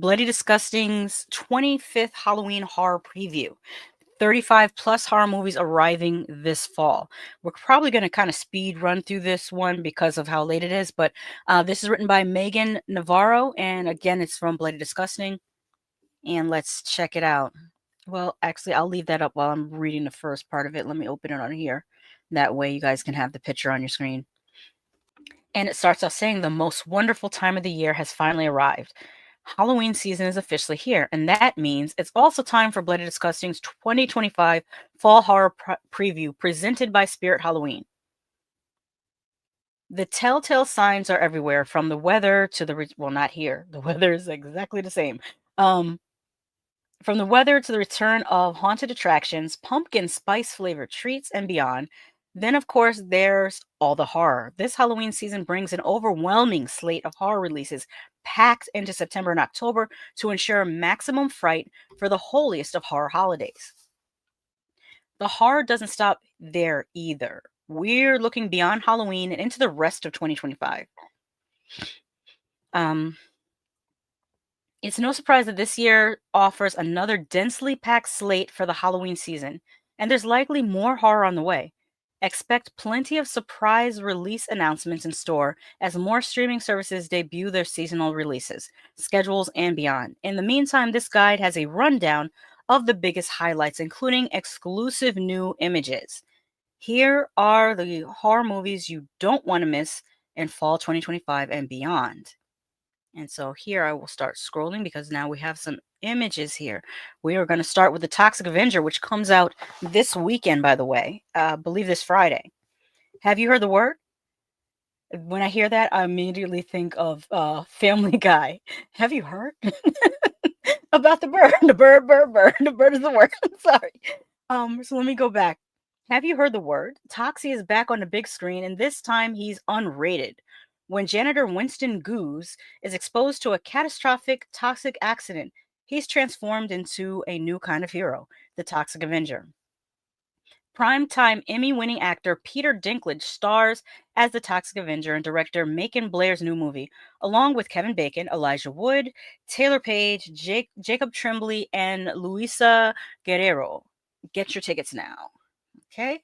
Bloody Disgusting's 25th Halloween horror preview. 35 plus horror movies arriving this fall. We're probably going to kind of speed run through this one because of how late it is, but this is written by Megan Navarro, and again, it's from Bloody Disgusting. And let's check it out. Well, actually, I'll leave that up while I'm reading the first part of it. Let me open it on here. That way you guys can have the picture on your screen. And it starts off saying the most wonderful time of the year has finally arrived. Halloween season is officially here, and that means it's also time for Bloody Disgusting's 2025 Fall Horror Preview presented by Spirit Halloween. The telltale signs are everywhere, from the weather to the well, not here. The weather is exactly the same. From the weather to the return of haunted attractions, pumpkin spice flavored treats, and beyond. Then, of course, there's all the horror. This Halloween season brings an overwhelming slate of horror releases packed into September and October to ensure maximum fright for the holiest of horror holidays. The horror doesn't stop there either. We're looking beyond Halloween and into the rest of 2025. It's no surprise that this year offers another densely packed slate for the Halloween season, and there's likely more horror on the way. Expect plenty of surprise release announcements in store as more streaming services debut their seasonal releases, schedules, and beyond. In the meantime, this guide has a rundown of the biggest highlights, including exclusive new images. Here are the horror movies you don't want to miss in fall 2025 and beyond. And so here I will start scrolling because now we have some images here. We are going to start with the Toxic Avenger, which comes out this weekend, by the way. I believe this Friday. Have you heard the word? When I hear that, I immediately think of Family Guy. Have you heard about the bird? The bird. The bird is the word. Sorry. So let me go back. Have you heard the word? Toxie is back on the big screen, and this time he's unrated. When janitor Winston Goose is exposed to a catastrophic toxic accident, he's transformed into a new kind of hero, the Toxic Avenger. Primetime Emmy-winning actor Peter Dinklage stars as the Toxic Avenger and director Macon Blair's new movie, along with Kevin Bacon, Elijah Wood, Taylor Page, Jacob Tremblay, and Luisa Guerrero. Get your tickets now. Okay?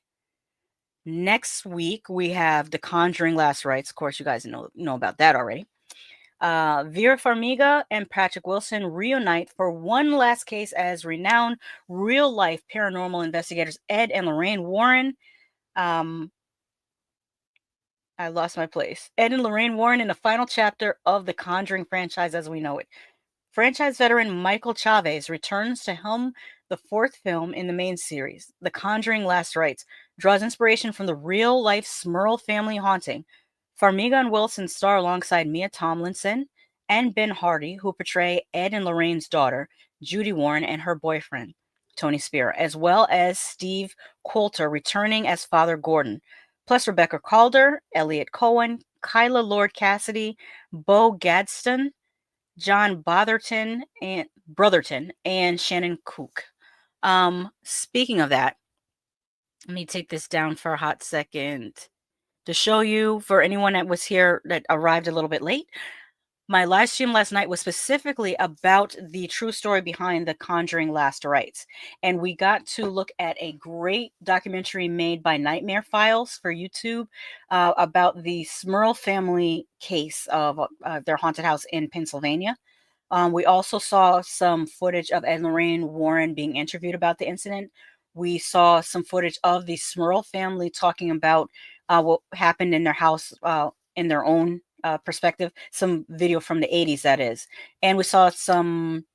Next week, we have The Conjuring Last Rites. Of course, you guys know about that already. Vera Farmiga and Patrick Wilson reunite for one last case as renowned real-life paranormal investigators Ed and Lorraine Warren. I lost my place. Ed and Lorraine Warren in the final chapter of the Conjuring franchise as we know it. Franchise veteran Michael Chavez returns to helm the fourth film in the main series. The Conjuring Last Rites draws inspiration from the real-life Smurl family haunting. Farmiga and Wilson star alongside Mia Tomlinson and Ben Hardy, who portray Ed and Lorraine's daughter, Judy Warren, and her boyfriend, Tony Spear, as well as Steve Coulter returning as Father Gordon, plus Rebecca Calder, Elliot Cohen, Kyla Lord Cassidy, Bo Gadsden, John Brotherton, and Shannon Kook. Speaking of that, let me take this down for a hot second to show you, for anyone that was here that arrived a little bit late. My live stream last night was specifically about the true story behind the Conjuring Last Rites. And we got to look at a great documentary made by Nightmare Files for YouTube about the Smurl family case of their haunted house in Pennsylvania. We also saw some footage of Ed and Lorraine Warren being interviewed about the incident. We saw some footage of the Smurl family talking about what happened in their house in their own perspective. Some video from the 80s, that is. And we saw some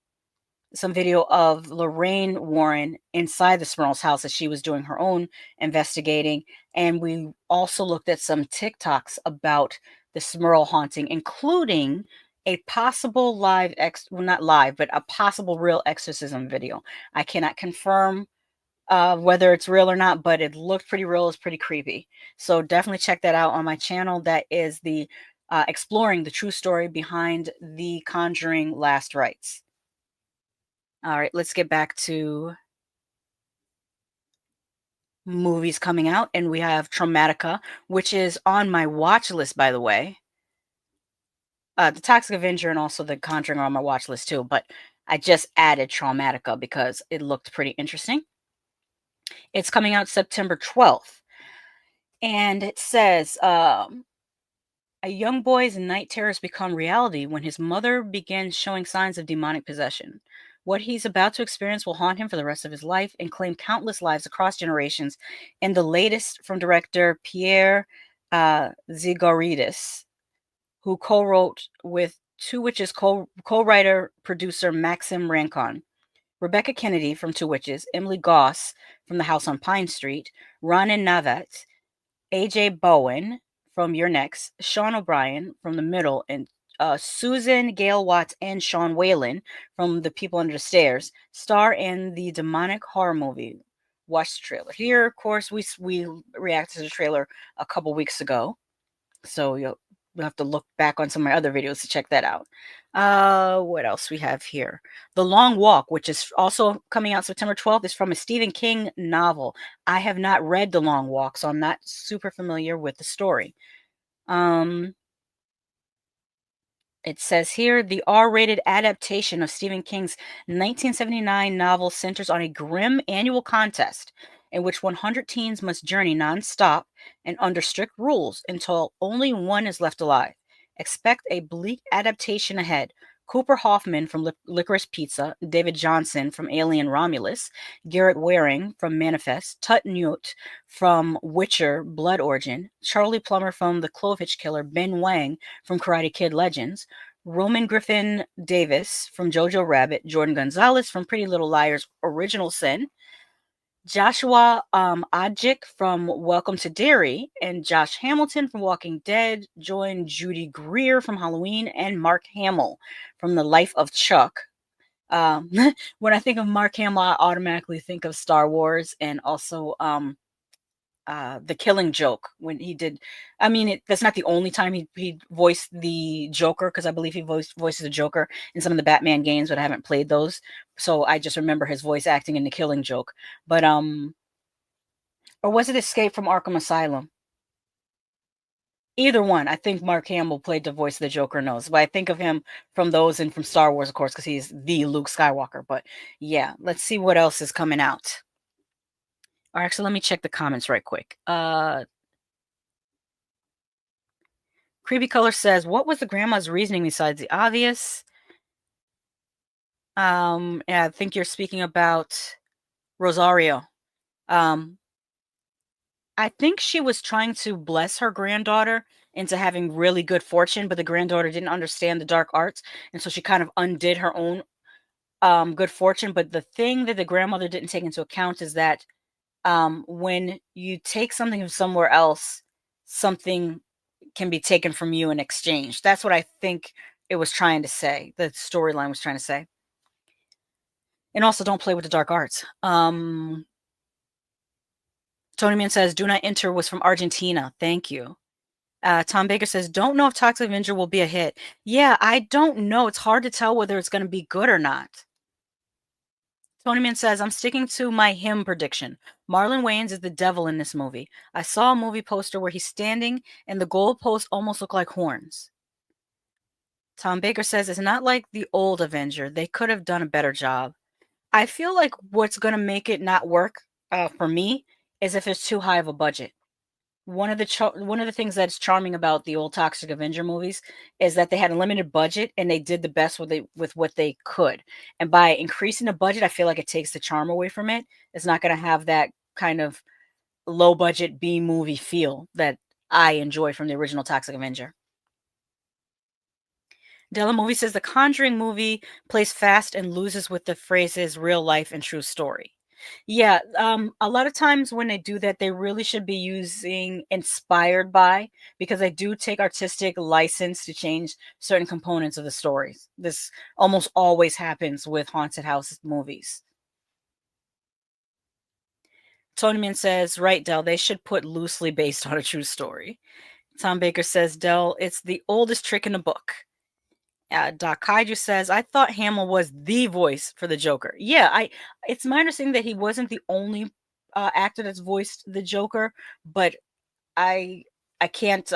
video of Lorraine Warren inside the Smurl's house as she was doing her own investigating. And we also looked at some TikToks about the Smurl haunting, including a possible not live, but a possible real exorcism video. I cannot confirm whether it's real or not, but it looked pretty real. It's pretty creepy. So definitely check that out on my channel. That is the exploring the true story behind the Conjuring Last Rites. All right, let's get back to movies coming out, and we have Traumatika, which is on my watch list, by the way. The Toxic Avenger and also the Conjuring are on my watch list too, but I just added Traumatika because it looked pretty interesting. It's coming out September 12th. And it says, a young boy's night terrors become reality when his mother begins showing signs of demonic possession. What he's about to experience will haunt him for the rest of his life and claim countless lives across generations. And the latest from director Pierre Zigouridis, who co-wrote with Two Witches co-writer producer Maxim Rancon, Rebecca Kennedy from Two Witches, Emily Goss from The House on Pine Street, Ronan Navat, AJ Bowen from Your Next, Sean O'Brien from The Middle, and Susan Gale Watts and Sean Whalen from The People Under the Stairs star in the demonic horror movie. Watch the trailer. Here, of course, we reacted to the trailer a couple weeks ago, so you'll have to look back on some of my other videos to check that out. What else we have here? The Long Walk, which is also coming out September 12th, is from a Stephen King novel. I have not read The Long Walk, so I'm not super familiar with the story. It says here, the R-rated adaptation of Stephen King's 1979 novel centers on a grim annual contest in which 100 teens must journey nonstop and under strict rules until only one is left alive. Expect a bleak adaptation ahead. Cooper Hoffman from Licorice Pizza, David Johnson from Alien Romulus, Garrett Waring from Manifest, Tut Newt from Witcher Blood Origin, Charlie Plummer from The Clovehitch Killer, Ben Wang from Karate Kid Legends, Roman Griffin Davis from Jojo Rabbit, Jordan Gonzalez from Pretty Little Liars Original Sin, Joshua Adjik from Welcome to Derry, and Josh Hamilton from Walking Dead join Judy Greer from Halloween and Mark Hamill from The Life of Chuck. When I think of Mark Hamill, I automatically think of Star Wars and also The Killing Joke when he did. I mean, that's not the only time he voiced the Joker, because I believe he voices the Joker in some of the Batman games, but I haven't played those, so I just remember his voice acting in The Killing Joke. But or was it Escape from Arkham Asylum? Either one. I think Mark Hamill played the voice of the Joker knows, but I think of him from those and from Star Wars, of course, because he's the Luke Skywalker. But yeah, let's see what else is coming out. Or actually, let me check the comments right quick. Creepy Color says, what was the grandma's reasoning besides the obvious? Yeah, I think you're speaking about Rosario. I think she was trying to bless her granddaughter into having really good fortune, but the granddaughter didn't understand the dark arts, and so she kind of undid her own good fortune. But the thing that the grandmother didn't take into account is that when you take something from somewhere else, something can be taken from you in exchange. That's what I think it was trying to say. The storyline was trying to say. And also, don't play with the dark arts. Tony Man says, Do Not Enter was from Argentina. Thank you. Tom Baker says, don't know if Toxic Avenger will be a hit. Yeah, I don't know. It's hard to tell whether it's going to be good or not. Tony Man says, I'm sticking to my him prediction. Marlon Wayans is the devil in this movie. I saw a movie poster where he's standing and the goalposts almost look like horns. Tom Baker says, it's not like the old Avenger. They could have done a better job. I feel like what's going to make it not work for me is if it's too high of a budget. One of the things that's charming about the old Toxic Avenger movies is that they had a limited budget and they did the best with what they could. And by increasing the budget, I feel like it takes the charm away from it. It's not going to have that kind of low budget B movie feel that I enjoy from the original Toxic Avenger. Della Movie says the Conjuring movie plays fast and loses with the phrases real life and true story. Yeah, a lot of times when they do that, they really should be using inspired by, because they do take artistic license to change certain components of the stories. This almost always happens with haunted house movies. Tony Man says, right, Dell, they should put loosely based on a true story. Tom Baker says, Dell, it's the oldest trick in the book. Doc Kaiju says, I thought Hamill was the voice for the Joker. Yeah, it's my understanding that he wasn't the only actor that's voiced the Joker, but I can't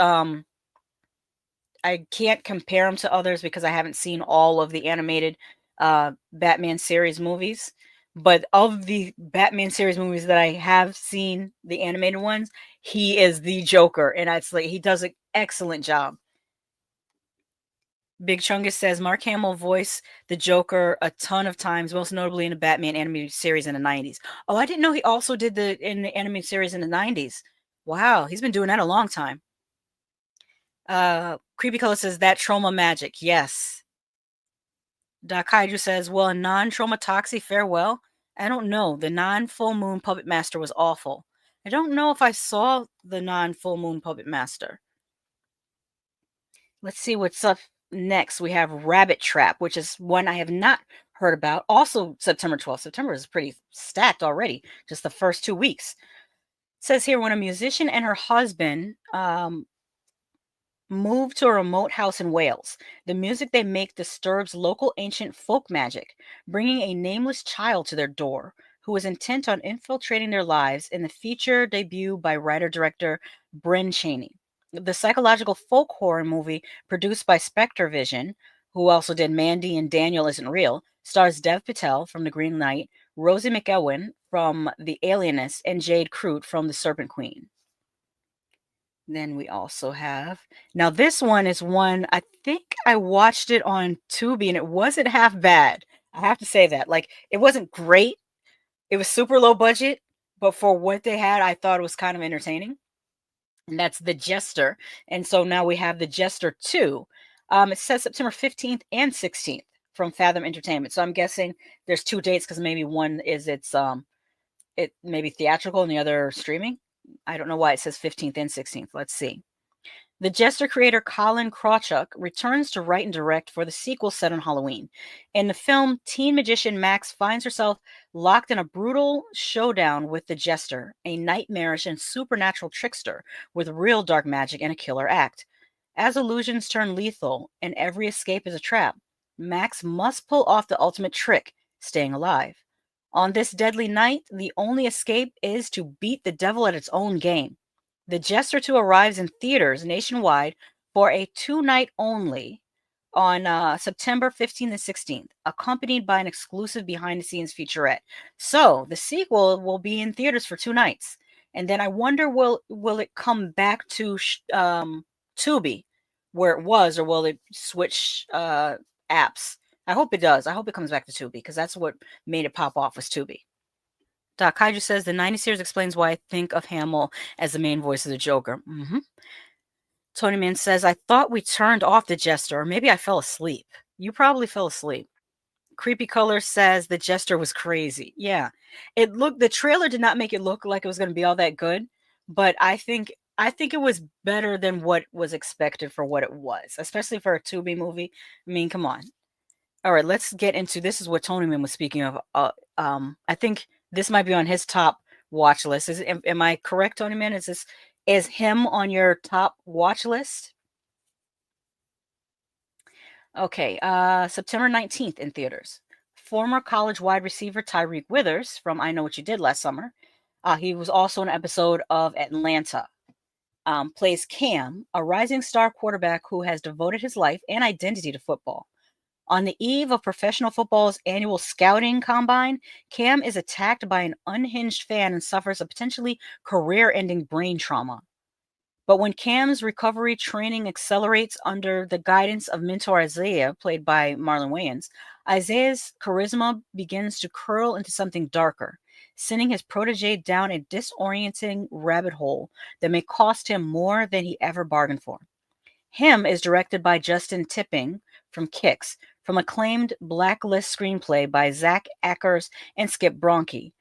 I can't compare them to others because I haven't seen all of the animated Batman series movies. But of the Batman series movies that I have seen, the animated ones, he is the Joker, and it's like he does an excellent job. Big Chungus says Mark Hamill voiced the Joker a ton of times, most notably in the Batman animated series in the 90s. Oh, I didn't know he also did in the animated series in the 90s. Wow, he's been doing that a long time. Creepy Color says that trauma magic. Yes. Doc Kaiju says, well, a non-traumatoxy farewell? I don't know. The non-full moon puppet master was awful. I don't know if I saw the non-full moon puppet master. Let's see what's up next. We have Rabbit Trap, which is one I have not heard about. Also September 12th. September is pretty stacked already. Just the first 2 weeks. It says here, when a musician and her husband move to a remote house in Wales, the music they make disturbs local ancient folk magic, bringing a nameless child to their door who is intent on infiltrating their lives in the feature debut by writer-director Bryn Cheney. The psychological folk horror movie produced by Spectre Vision, who also did Mandy and Daniel Isn't Real, stars Dev Patel from The Green Knight, Rosie McElwain from The Alienist, and Jade Crute from The Serpent Queen. Then we also have, now this one is one, I think I watched it on Tubi and it wasn't half bad. I have to say that. Like, it wasn't great. It was super low budget, but for what they had, I thought it was kind of entertaining. And that's The Jester. And so now we have The Jester 2. It says September 15th and 16th from Fathom Entertainment. So I'm guessing there's 2 dates because maybe one is it maybe theatrical and the other streaming. I don't know why it says 15th and 16th. Let's see. The Jester creator Colin Krawchuk returns to write and direct for the sequel set on Halloween. In the film, teen magician Max finds herself locked in a brutal showdown with the Jester, a nightmarish and supernatural trickster with real dark magic and a killer act. As illusions turn lethal and every escape is a trap, Max must pull off the ultimate trick, staying alive. On this deadly night, the only escape is to beat the devil at its own game. The Jester 2 arrives in theaters nationwide for a 2-night only on September 15th and 16th, accompanied by an exclusive behind-the-scenes featurette. So the sequel will be in theaters for 2 nights, and then I wonder will it come back to Tubi, where it was, or will it switch apps? I hope it does. I hope it comes back to Tubi because that's what made it pop off was Tubi. Doc Kaiju says the 90 series explains why I think of Hamill as the main voice of the Joker. Tony Man says, I thought we turned off the Jester, or maybe I fell asleep. You probably fell asleep. Creepy Color says the Jester was crazy. Yeah. The trailer did not make it look like it was going to be all that good, but I think it was better than what was expected for what it was, especially for a Tubi movie. I mean, come on. All right, let's get into this. Is what Tony Man was speaking of. I think this might be on his top watch list. Am I correct, Tony Man? Is him on your top watch list? Okay, September 19th in theaters. Former college wide receiver Tyreek Withers from I Know What You Did Last Summer. He was also in an episode of Atlanta. Plays Cam, a rising star quarterback who has devoted his life and identity to football. On the eve of professional football's annual scouting combine, Cam is attacked by an unhinged fan and suffers a potentially career-ending brain trauma. But when Cam's recovery training accelerates under the guidance of mentor Isaiah, played by Marlon Wayans, Isaiah's charisma begins to curl into something darker, sending his protege down a disorienting rabbit hole that may cost him more than he ever bargained for. Him is directed by Justin Tipping from Kicks, from acclaimed Blacklist screenplay by Zach Ackers and Skip Bronke,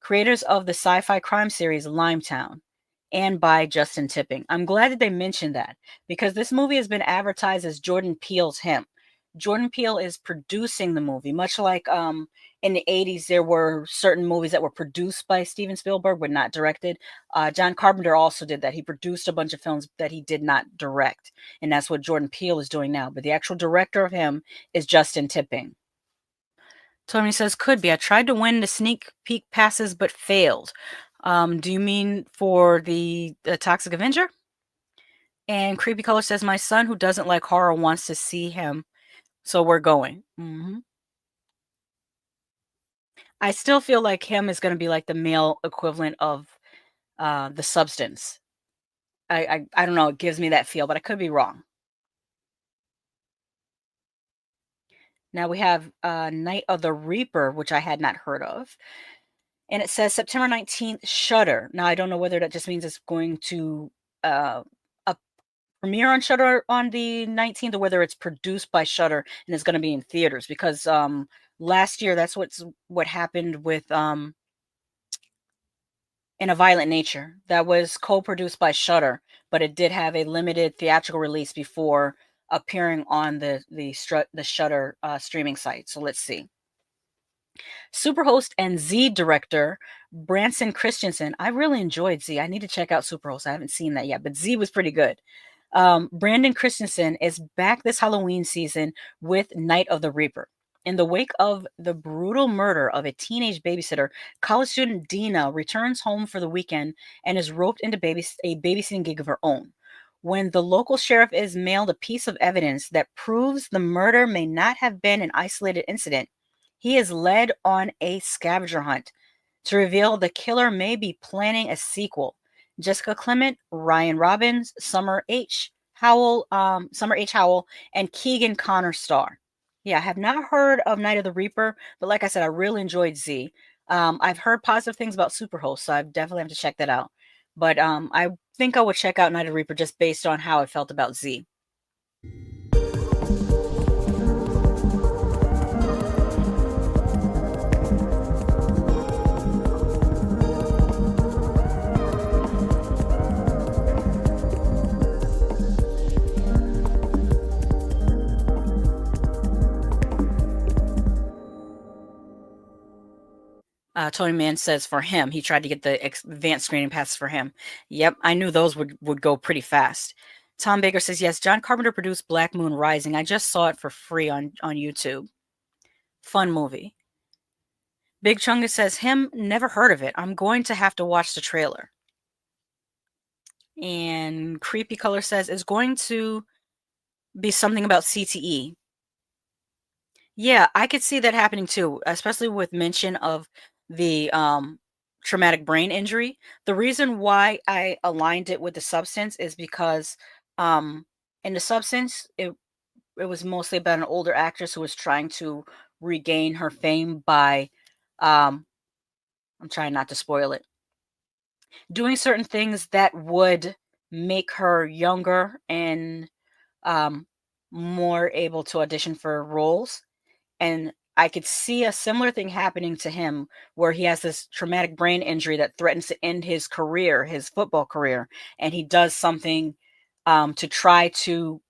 creators of the sci-fi crime series Limetown, and by Justin Tipping. I'm glad that they mentioned that because this movie has been advertised as Jordan Peele's Him. Jordan Peele is producing the movie, much like in the 80s there were certain movies that were produced by Steven Spielberg but not directed. John Carpenter also did that. He produced a bunch of films that he did not direct, and that's what Jordan Peele is doing now. But the actual director of Him is Justin Tipping. Tony says, could be. I tried to win the sneak peek passes but failed. Do you mean for the Toxic Avenger? And Creepy Color says, my son who doesn't like horror wants to see him, so we're going. I still feel like him is going to be like the male equivalent of the Substance. I don't know. It gives me that feel, but I could be wrong. Now we have Night of the Reaper, which I had not heard of. And it says September 19th, Shudder. Now, I don't know whether that just means it's going to uh, premiere on Shudder on the 19th or whether it's produced by Shudder and is going to be in theaters, because last year that's what happened with In a Violent Nature. That was co-produced by Shudder, but it did have a limited theatrical release before appearing on the Shudder streaming site. So let's see. Superhost and Z director Branson Christensen. I really enjoyed Z. I need to check out Superhost. I haven't seen that yet, but Z was pretty good. Brandon Christensen is back this Halloween season with Night of the Reaper. In the wake of the brutal murder of a teenage babysitter, college student Dina returns home for the weekend and is roped into a babysitting gig of her own. When the local sheriff is mailed a piece of evidence that proves the murder may not have been an isolated incident, he is led on a scavenger hunt to reveal the killer may be planning a sequel. Jessica Clement, Ryan Robbins, Summer H. Howell, and Keegan Connor star. Yeah, I have not heard of Night of the Reaper, but like I said, I really enjoyed Z. I've heard positive things about Superhost, so I definitely have to check that out. But I think I would check out Night of the Reaper just based on how I felt about Z. Tony Mann says for him, he tried to get the advanced screening passes for him. Yep, I knew those would go pretty fast. Tom Baker says, yes, John Carpenter produced Black Moon Rising. I just saw it for free on YouTube. Fun movie. Big Chunga says, him, never heard of it. I'm going to have to watch the trailer. And Creepy Color says, it's going to be something about CTE. Yeah, I could see that happening too, especially with mention of the traumatic brain injury. The reason why I aligned it with the Substance is because in the Substance, it was mostly about an older actress who was trying to regain her fame by I'm trying not to spoil it, doing certain things that would make her younger and um, more able to audition for roles. And I could see a similar thing happening to him where he has this traumatic brain injury that threatens to end his career, his football career, and he does something to try to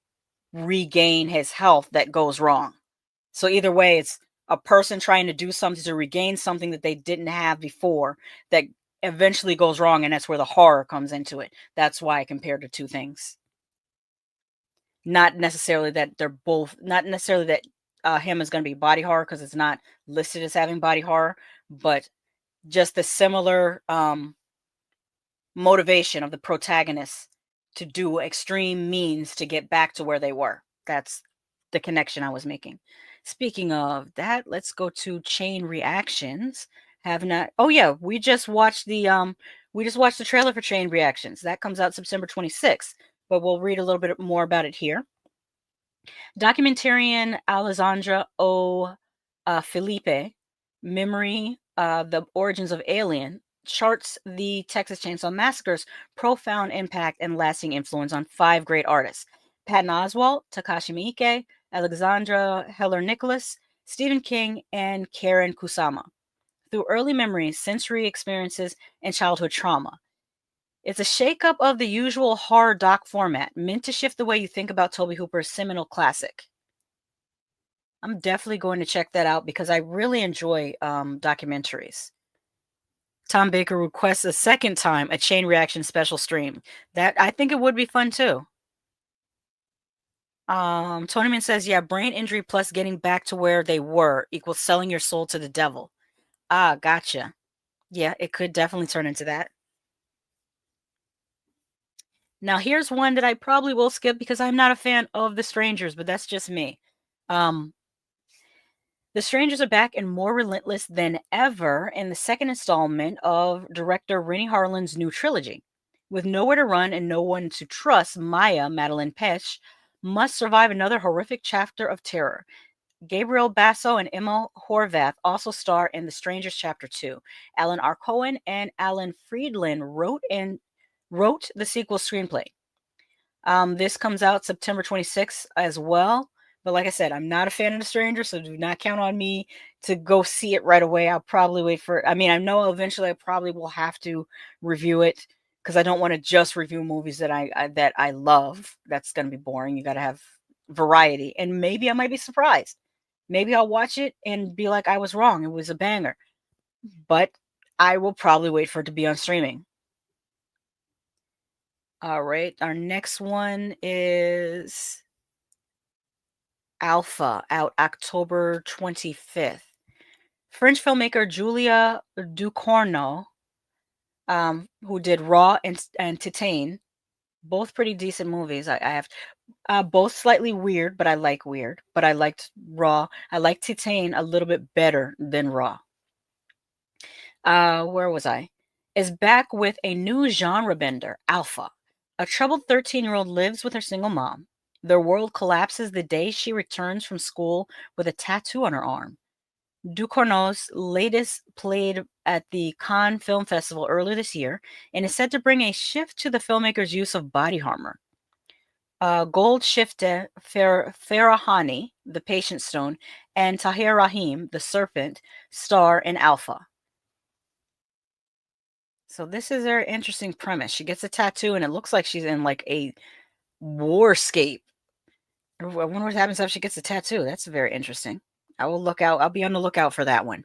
regain his health that goes wrong. So either way, it's a person trying to do something to regain something that they didn't have before that eventually goes wrong, and that's where the horror comes into it. That's why I compared the two things. Not necessarily that they're both, not necessarily that him is going to be body horror because it's not listed as having body horror, but just the similar motivation of the protagonist to do extreme means to get back to where they were. That's the connection I was making. Speaking of that, let's go to chain reactions. Have not Oh yeah, we just watched the trailer for Chain Reactions. That comes out September 26th, but we'll read a little bit more about it here. Documentarian Alessandra O. Felipe, Memory, The Origins of Alien, charts the Texas Chainsaw Massacre's profound impact and lasting influence on 5 great artists: Patton Oswalt, Takashi Miike, Alexandra Heller-Nicholas, Stephen King, and Karen Kusama. Through early memories, sensory experiences, and childhood trauma. It's a shakeup of the usual horror doc format, meant to shift the way you think about Tobe Hooper's seminal classic. I'm definitely going to check that out because I really enjoy documentaries. Tom Baker requests a second time a Chain Reaction special stream. That I think it would be fun too. Tonyman says, yeah, brain injury plus getting back to where they were equals selling your soul to the devil. Ah, gotcha. Yeah, it could definitely turn into that. Now, here's one that I probably will skip because I'm not a fan of The Strangers, but that's just me. The Strangers are back and more relentless than ever in the second installment of director Rennie Harlin's new trilogy. With nowhere to run and no one to trust, Maya, Madeline Pesch, must survive another horrific chapter of terror. Gabriel Basso and Emma Horvath also star in The Strangers Chapter 2. Alan R. Cohen and Alan Friedland wrote the sequel screenplay. This comes out September 26th as well. But like I said, I'm not a fan of The Stranger, so do not count on me to go see it right away. I'll probably wait for. I mean, I know eventually I probably will have to review it because I don't want to just review movies that I love. That's going to be boring. You got to have variety, and maybe I might be surprised. Maybe I'll watch it and be like, I was wrong. It was a banger. But I will probably wait for it to be on streaming. All right. Our next one is Alpha, out October 25th. French filmmaker Julia Ducournau, who did Raw and Titane, both pretty decent movies. I have both slightly weird, but I like weird. But I liked Raw. I liked Titane a little bit better than Raw. Where was I? Is back with a new genre bender, Alpha. A troubled 13-year-old lives with her single mom. Their world collapses the day she returns from school with a tattoo on her arm. Ducournau's latest played at the Cannes Film Festival earlier this year and is said to bring a shift to the filmmaker's use of body armor. Goldshifte Farahani, the Patient Stone, and Tahir Rahim, the Serpent, star in Alpha. So this is a very interesting premise. She gets a tattoo and it looks like she's in like a warscape. I wonder what happens after she gets a tattoo. That's very interesting. I will look out. I'll be on the lookout for that one.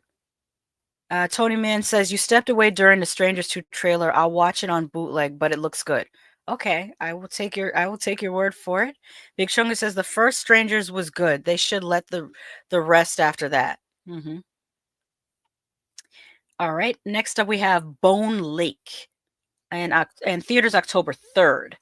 Tony Man says, you stepped away during the Strangers 2 trailer. I'll watch it on bootleg, but it looks good. Okay, I will take your word for it. Big Shunga says the first Strangers was good. They should let the rest after that. All right, next up we have Bone Lake, and theaters October 3rd.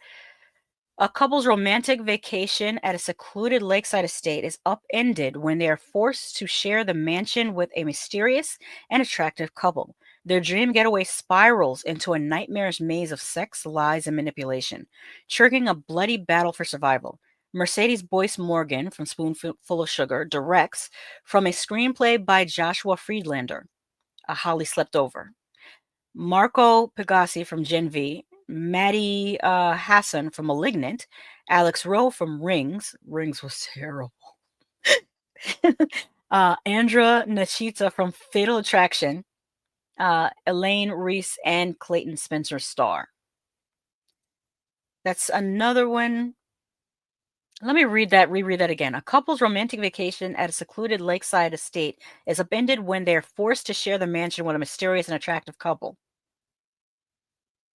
A couple's romantic vacation at a secluded lakeside estate is upended when they are forced to share the mansion with a mysterious and attractive couple. Their dream getaway spirals into a nightmarish maze of sex, lies, and manipulation, triggering a bloody battle for survival. Mercedes Boyce Morgan from Spoonful of Sugar directs from a screenplay by Joshua Friedlander. Holly slept over. Marco Pigossi from Gen V, Maddie Hassan from Malignant, Alex Rowe from Rings. Rings was terrible. Andra Nachita from Fatal Attraction, Elaine Reese, and Clayton Spencer star. That's another one. Let me reread that again. A couple's romantic vacation at a secluded lakeside estate is upended when they are forced to share the mansion with a mysterious and attractive couple.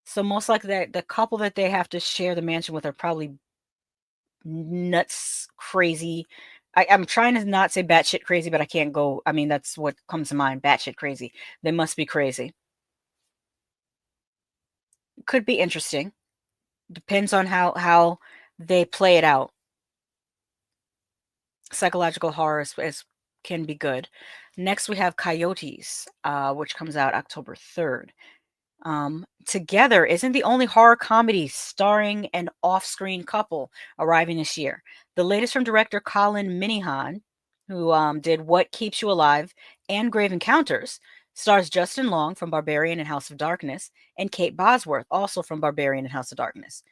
So most likely the couple that they have to share the mansion with are probably nuts, crazy. I'm trying to not say batshit crazy, but I can't go. I mean, that's what comes to mind. Batshit crazy. They must be crazy. Could be interesting. Depends on how they play it out. Psychological horror can be good. Next, we have Coyotes, which comes out October 3rd. Together isn't the only horror comedy starring an off-screen couple arriving this year. The latest from director Colin Minihan, who did What Keeps You Alive and Grave Encounters, stars Justin Long from Barbarian and House of Darkness and Kate Bosworth, also from Barbarian and House of Darkness.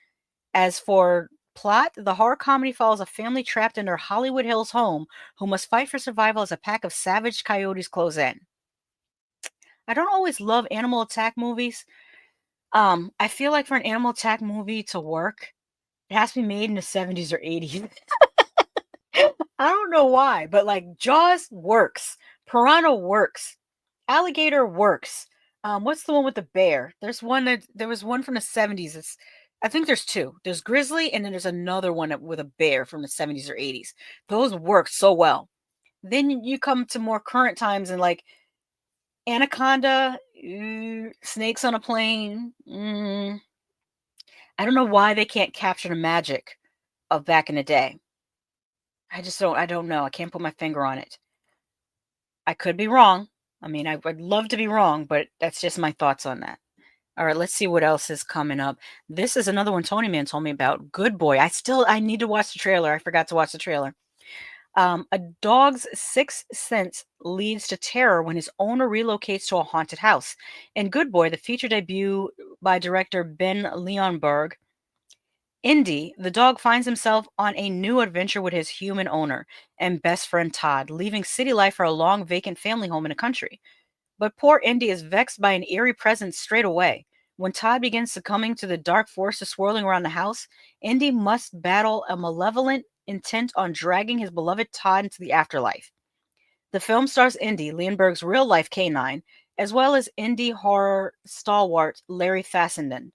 As for plot, the horror comedy follows a family trapped in their Hollywood Hills home who must fight for survival as a pack of savage coyotes close in. I don't always love animal attack movies. I feel like for an animal attack movie to work, it has to be made in the 70s or 80s. I don't know why, but like Jaws works. Piranha works. Alligator works. What's the one with the bear? There was one from the 70s. I think there's two. There's Grizzly, and then there's another one with a bear from the 70s or 80s. Those work so well. Then you come to more current times and like Anaconda, snakes on a plane. I I don't know why they can't capture the magic of back in the day. I don't know. I can't put my finger on it. I could be wrong. I mean, I would love to be wrong, but that's just my thoughts on that. All right, let's see what else is coming up. This is another one Tony Man told me about. Good Boy. I need to watch the trailer. I forgot to watch the trailer. A dog's sixth sense leads to terror when his owner relocates to a haunted house. In Good Boy, the feature debut by director Ben Leonberg, Indy, the dog finds himself on a new adventure with his human owner and best friend Todd, leaving city life for a long vacant family home in the country. But poor Indy is vexed by an eerie presence straight away. When Todd begins succumbing to the dark forces swirling around the house, Indy must battle a malevolent intent on dragging his beloved Todd into the afterlife. The film stars Indy, Leonberg's real life canine, as well as indie horror stalwart Larry Fassenden,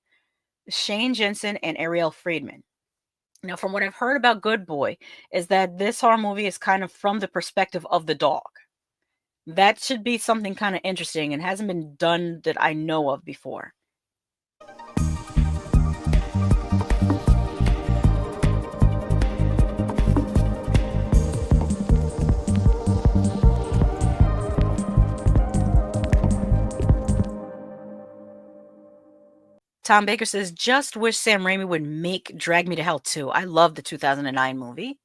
Shane Jensen, and Ariel Friedman. Now, from what I've heard about Good Boy, is that this horror movie is kind of from the perspective of the dog. That should be something kind of interesting and hasn't been done that I know of before. Tom Baker says, just wish Sam Raimi would make Drag Me to Hell 2. I love the 2009 movie.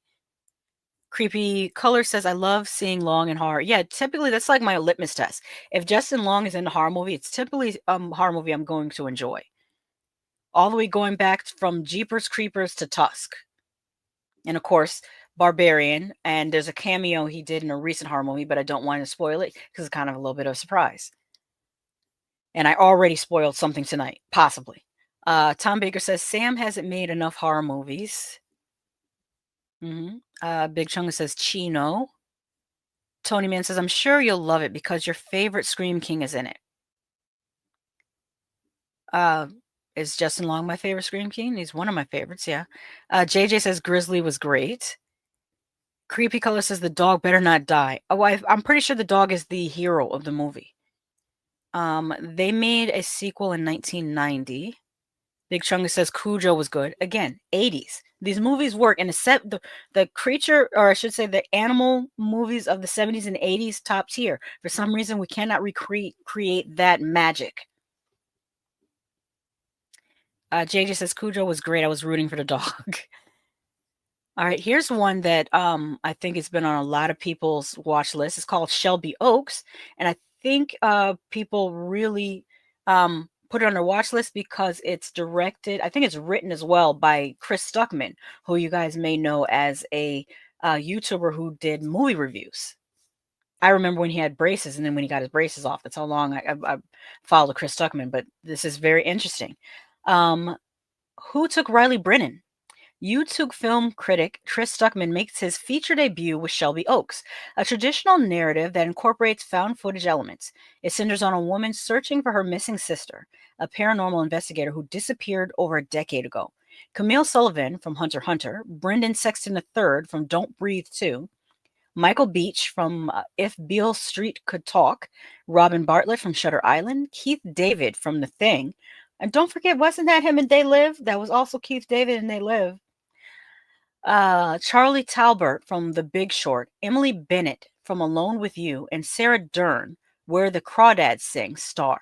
Creepy Color says, I love seeing Long in horror. Yeah, typically that's like my litmus test. If Justin Long is in a horror movie, it's typically a horror movie I'm going to enjoy. All the way going back from Jeepers Creepers to Tusk. And of course, Barbarian. And there's a cameo he did in a recent horror movie, but I don't want to spoil it because it's kind of a little bit of a surprise. And I already spoiled something tonight, possibly. Tom Baker says, Sam hasn't made enough horror movies. Big Chunga says, Chino. Tony Man says, I'm sure you'll love it because your favorite Scream King is in it. Is Justin Long my favorite Scream King? He's one of my favorites, yeah. JJ says, Grizzly was great. Creepy Color says, the dog better not die. Oh, I'm pretty sure the dog is the hero of the movie. They made a sequel in 1990. Big Chunga says Cujo was good. Again, 80s. These movies work, and the creature, or I should say the animal movies of the 70s and 80s, top tier. For some reason, we cannot create that magic. JJ says Cujo was great. I was rooting for the dog. All right, here's one that I think it's been on a lot of people's watch list. It's called Shelby Oaks, and I think people really put it on their watch list because it's directed. I think it's written as well by Chris Stuckman, who you guys may know as a YouTuber who did movie reviews. I remember when he had braces, and then when he got his braces off. That's how long I followed Chris Stuckman. But this is very interesting. Who took Riley Brennan? YouTube film critic Chris Stuckman makes his feature debut with Shelby Oaks, a traditional narrative that incorporates found footage elements. It centers on a woman searching for her missing sister, a paranormal investigator who disappeared over a decade ago. Camille Sullivan from Hunter x Hunter, Brendan Sexton III from Don't Breathe 2, Michael Beach from If Beale Street Could Talk, Robin Bartlett from Shutter Island, Keith David from The Thing, and don't forget, wasn't that him in They Live? That was also Keith David in They Live. Charlie Talbert from The Big Short, Emily Bennett from Alone with You, and Sarah Dern, Where the Crawdads Sing, star.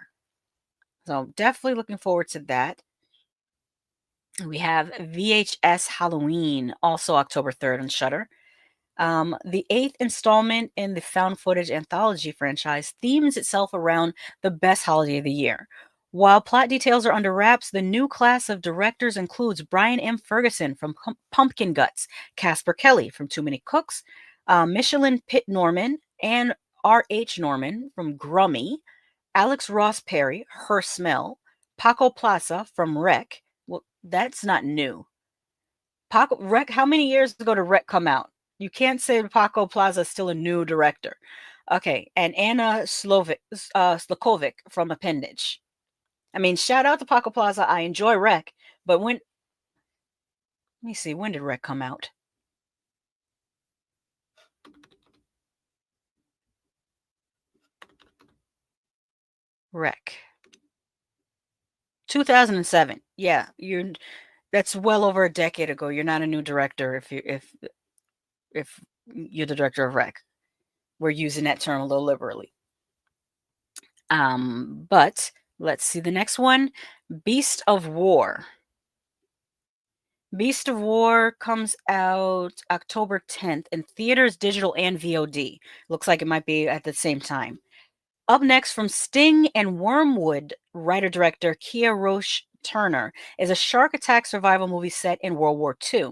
So definitely looking forward to that. We have VHS Halloween, also October 3rd on Shudder. The eighth installment in the found footage anthology franchise themes itself around the best holiday of the year. While plot details are under wraps, the new class of directors includes Brian M. Ferguson from Pumpkin Guts, Casper Kelly from Too Many Cooks, Michelin Pitt Norman, and R.H. Norman from Grummy, Alex Ross Perry, Her Smell, Paco Plaza from Wreck. Well, that's not new. Paco Wreck. How many years ago did Wreck come out? You can't say Paco Plaza is still a new director. Okay, and Anna Slakovic from Appendage. I mean, shout out to Paco Plaza. I enjoy Wreck, but let me see, when did Wreck come out? Wreck. 2007. Yeah, That's well over a decade ago. You're not a new director if you're the director of rec. We're using that term a little liberally. But let's see the next one. Beast of War. Beast of War comes out October 10th in theaters, digital, and VOD. Looks like it might be at the same time. Up next from Sting and Wormwood, writer-director Kia Roche Turner is a shark attack survival movie set in World War II.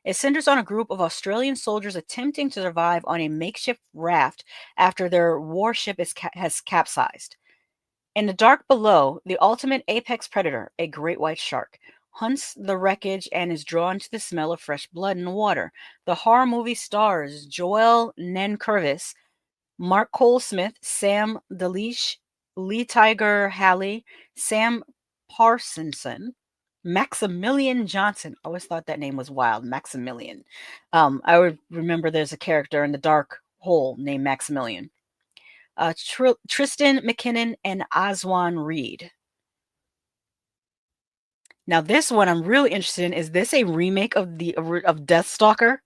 It centers on a group of Australian soldiers attempting to survive on a makeshift raft after their warship has capsized. In the dark below, the ultimate apex predator, a great white shark, hunts the wreckage and is drawn to the smell of fresh blood in the water. The horror movie stars Joel Nankervis, Mark Cole-Smith, Sam Delish, Lee Tiger Halley, Sam Parsonson, Maximilian Johnson. I always thought that name was wild, Maximilian. I would remember there's a character in the dark hole named Maximilian. Tristan McKinnon and Aswan Reed. Now, this one I'm really interested in. Is this a remake of Deathstalker?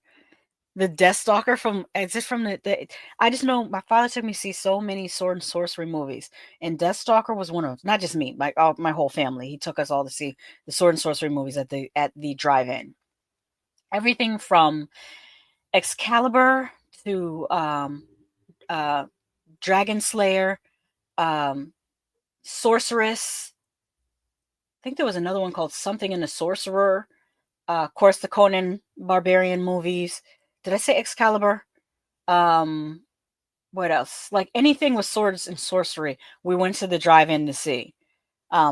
The Deathstalker from is it from the I just know my father took me to see so many sword and sorcery movies, and Deathstalker was one of not just me, my whole family. He took us all to see the sword and sorcery movies at the drive-in. Everything from Excalibur to Dragon Slayer, Sorceress. I think there was another one called Something in the Sorcerer. Of course, the Conan Barbarian movies. Did I say Excalibur? What else? Like anything with swords and sorcery, we went to the drive-in to see. I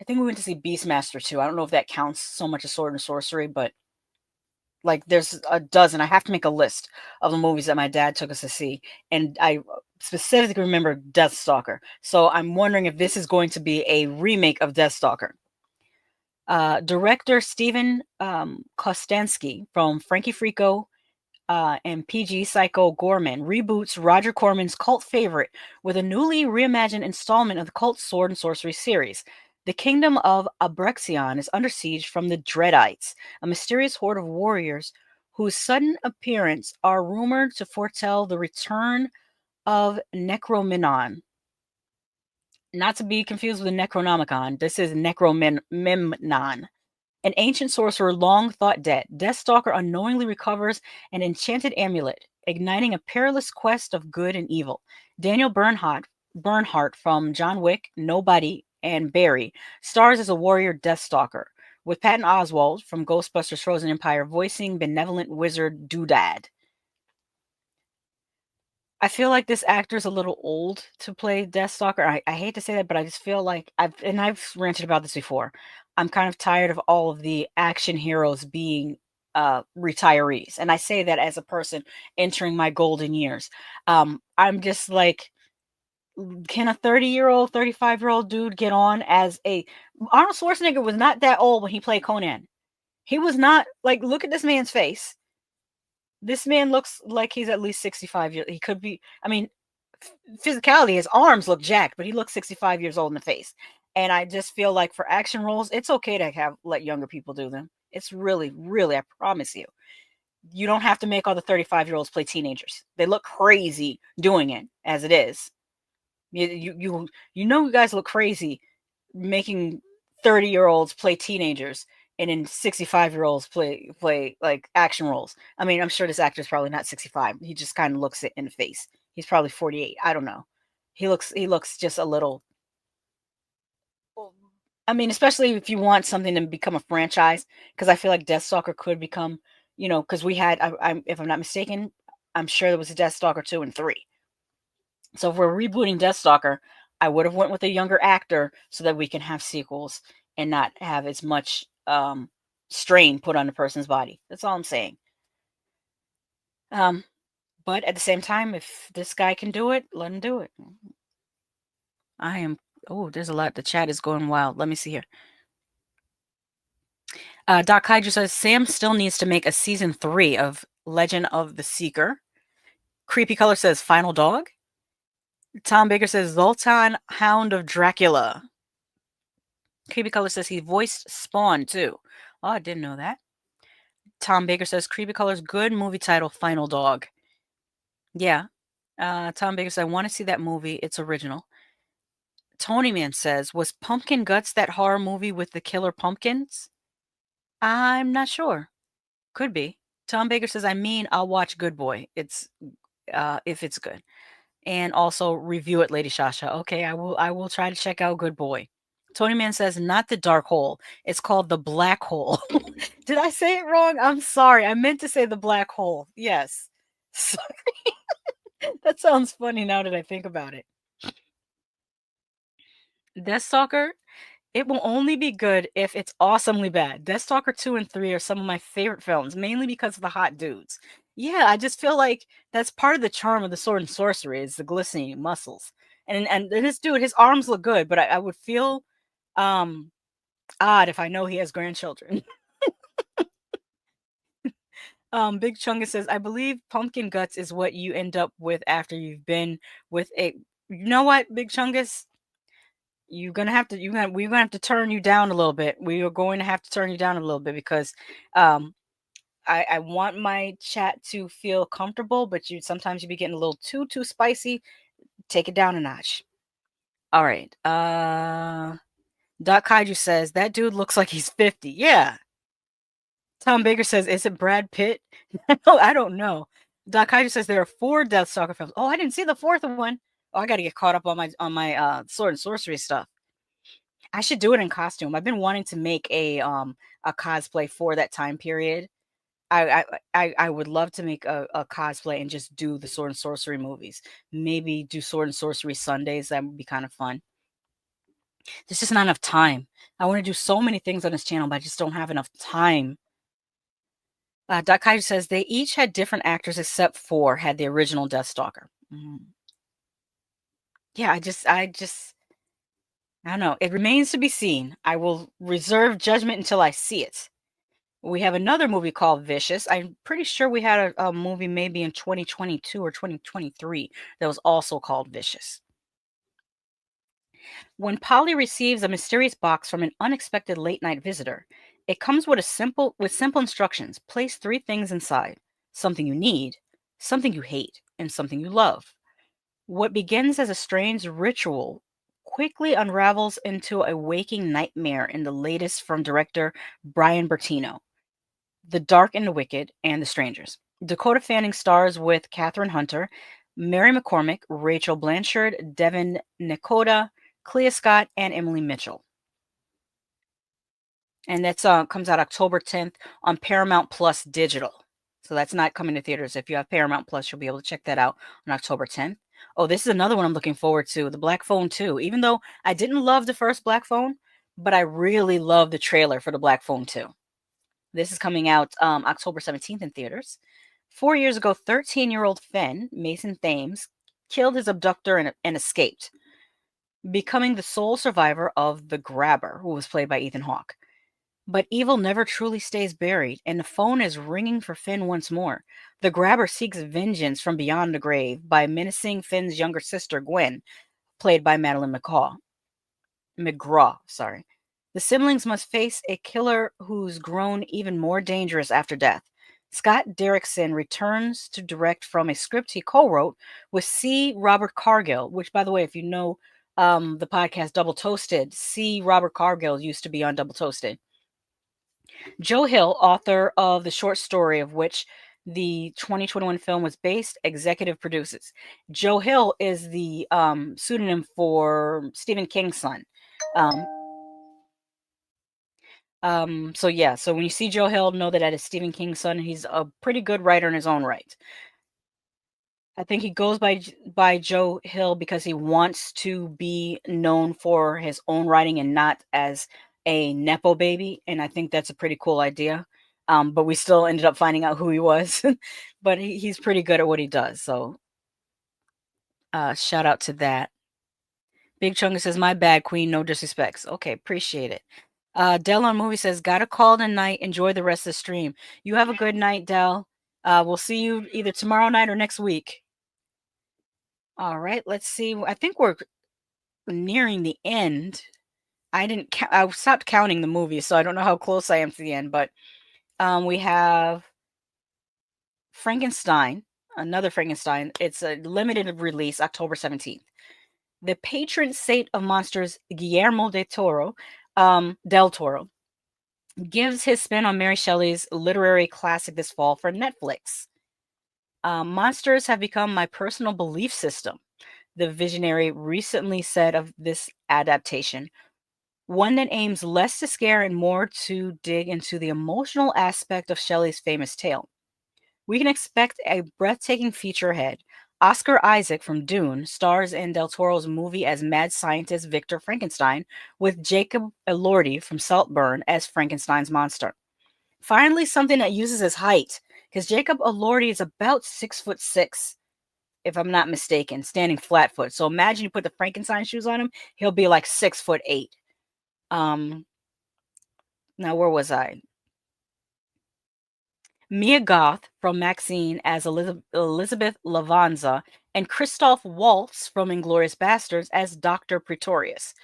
think we went to see Beastmaster too. I don't know if that counts so much as sword and sorcery, but like there's a dozen. I have to make a list of the movies that my dad took us to see, and I specifically remember Deathstalker. So I'm wondering if this is going to be a remake of Deathstalker. Director Steven Kostansky from Frankie Frico and PG Psycho Gorman reboots Roger Corman's cult favorite with a newly reimagined installment of the cult sword and sorcery series. The kingdom of Abrexion is under siege from the Dreadites, a mysterious horde of warriors whose sudden appearance are rumored to foretell the return of Necrominon. Not to be confused with the Necronomicon, this is Necromemnon. An ancient sorcerer long thought dead, Deathstalker unknowingly recovers an enchanted amulet, igniting a perilous quest of good and evil. Daniel Bernhardt from John Wick, Nobody, and Barry stars as a warrior Deathstalker, with Patton Oswalt from Ghostbusters Frozen Empire voicing benevolent wizard Doodad. I feel like this actor's a little old to play Deathstalker. I hate to say that, but I just feel like I've ranted about this before. I'm kind of tired of all of the action heroes being retirees. And I say that as a person entering my golden years. I'm just like, can a 30-year-old, 35-year-old dude get on as a Arnold Schwarzenegger was not that old when he played Conan. He was not like, look at this man's face. This man looks like he's at least 65 years. He could be, I mean, physicality, his arms look jacked, but he looks 65 years old in the face. And I just feel like for action roles, it's okay to let younger people do them. It's really, really, I promise you. You don't have to make all the 35-year-olds play teenagers. They look crazy doing it as it is. You know you guys look crazy making 30-year-olds play teenagers and then 65-year-olds play like action roles. I mean, I'm sure this actor's probably not 65. He just kind of looks it in the face. He's probably 48. I don't know. He looks just a little. I mean, especially if you want something to become a franchise, because I feel like Deathstalker could become, because we had, if I'm not mistaken, I'm sure there was a Deathstalker 2 and 3. So if we're rebooting Deathstalker, I would have went with a younger actor so that we can have sequels and not have as much strain put on the person's body. That's all I'm saying. But at the same time, if this guy can do it, let him do it. There's a lot. The chat is going wild. Let me see here. Doc Hydra says, Sam still needs to make a season 3 of Legend of the Seeker. Creepy Color says, Final Dog. Tom Baker says, Zoltan, Hound of Dracula. Creepy Color says he voiced Spawn too. Oh, I didn't know that. Tom Baker says, "Creepy Colors, good movie title, Final Dog." Yeah. Tom Baker said, "I wanna see that movie, it's original." Tony Man says, "Was Pumpkin Guts that horror movie with the killer pumpkins?" I'm not sure. Could be. Tom Baker says, "I mean, I'll watch Good Boy. It's if it's good. And also review it, Lady Shasha." Okay, I will try to check out Good Boy. Tony Man says, "Not the dark hole. It's called the black hole." Did I say it wrong? I'm sorry. I meant to say the black hole. Yes. So that sounds funny now that I think about it. Deathstalker, it will only be good if it's awesomely bad. Deathstalker 2 and 3 are some of my favorite films, mainly because of the hot dudes. Yeah, I just feel like that's part of the charm of the sword and sorcery is the glistening muscles. And this dude, his arms look good, but I would feel um odd if I know he has grandchildren. Big Chunga says, "I believe pumpkin guts is what you end up with after you've been with a." You know what, Big Chungus? We're gonna have to turn you down a little bit. We are going to have to turn you down a little bit because um I want my chat to feel comfortable, but you sometimes you be getting a little too spicy. Take it down a notch. All right. Doc Kaiju says that dude looks like he's 50. Yeah. Tom Baker says, "Is it Brad Pitt?" No, I don't know. Doc Kaiju says there are 4 Deathstalker films. Oh, I didn't see the 4th one. Oh, I got to get caught up on my sword and sorcery stuff. I should do it in costume. I've been wanting to make a cosplay for that time period. I would love to make a cosplay and just do the sword and sorcery movies. Maybe do sword and sorcery Sundays. That would be kind of fun. There's just not enough time. I want to do so many things on this channel, but I just don't have enough time. Kaiju says they each had different actors except for had the original Deathstalker. Yeah, I don't know. It remains to be seen. I will reserve judgment until I see it. We have another movie called Vicious. I'm pretty sure we had a movie maybe in 2022 or 2023 that was also called Vicious. When Polly receives a mysterious box from an unexpected late-night visitor, it comes with simple instructions. Place 3 things inside: something you need, something you hate, and something you love. What begins as a strange ritual quickly unravels into a waking nightmare in the latest from director Brian Bertino, The Dark and the Wicked, and The Strangers. Dakota Fanning stars with Katherine Hunter, Mary McCormick, Rachel Blanchard, Devin Nakoda, Clea Scott, and Emily Mitchell. And that's comes out October 10th on Paramount Plus Digital. So that's not coming to theaters. If you have Paramount Plus, you'll be able to check that out on October 10th. Oh, this is another one I'm looking forward to, The Black Phone 2. Even though I didn't love the first Black Phone, but I really love the trailer for The Black Phone 2. This is coming out October 17th in theaters. 4 years ago, 13-year-old Fenn, Mason Thames, killed his abductor and escaped, becoming the sole survivor of the Grabber, who was played by Ethan Hawke. But evil never truly stays buried, and the phone is ringing for Finn once more. The Grabber seeks vengeance from beyond the grave by menacing Finn's younger sister, Gwen, played by Madeline McGraw. Sorry. The siblings must face a killer who's grown even more dangerous after death. Scott Derrickson returns to direct from a script he co-wrote with C. Robert Cargill, which, by the way, if you know the podcast Double Toasted, C. Robert Cargill used to be on Double Toasted. Joe Hill, author of the short story of which the 2021 film was based, executive produces. Joe Hill is the pseudonym for Stephen King's son. So yeah, so when you see Joe Hill, know that is Stephen King's son. He's a pretty good writer in his own right. I think he goes by Joe Hill because he wants to be known for his own writing and not as a nepo baby, and I think that's a pretty cool idea. But we still ended up finding out who he was. But he's pretty good at what he does. So shout out to that. Big Chunga says, "My bad, Queen. No disrespects." Okay, appreciate it. Dell on Movie says, "Got a call tonight. Enjoy the rest of the stream." You have a good night, Dell. We'll see you either tomorrow night or next week. All right, let's see. I think we're nearing the end. I stopped counting the movies, so I don't know how close I am to the end, but we have Frankenstein, another Frankenstein. It's a limited release, October 17th. The patron saint of monsters, Guillermo del Toro, gives his spin on Mary Shelley's literary classic this fall for Netflix. Monsters have become my personal belief system, the visionary recently said of this adaptation, one that aims less to scare and more to dig into the emotional aspect of Shelley's famous tale. We can expect a breathtaking feature ahead. Oscar Isaac from Dune stars in Del Toro's movie as mad scientist Victor Frankenstein, with Jacob Elordi from Saltburn as Frankenstein's monster. Finally, something that uses his height, because Jacob Elordi is about 6'6", if I'm not mistaken, standing flat foot. So imagine you put the Frankenstein shoes on him, he'll be like 6'8". Now where was I? Mia Goth from Maxine as Elizabeth Lavanza, and Christoph Waltz from Inglourious Basterds as Dr. Pretorius.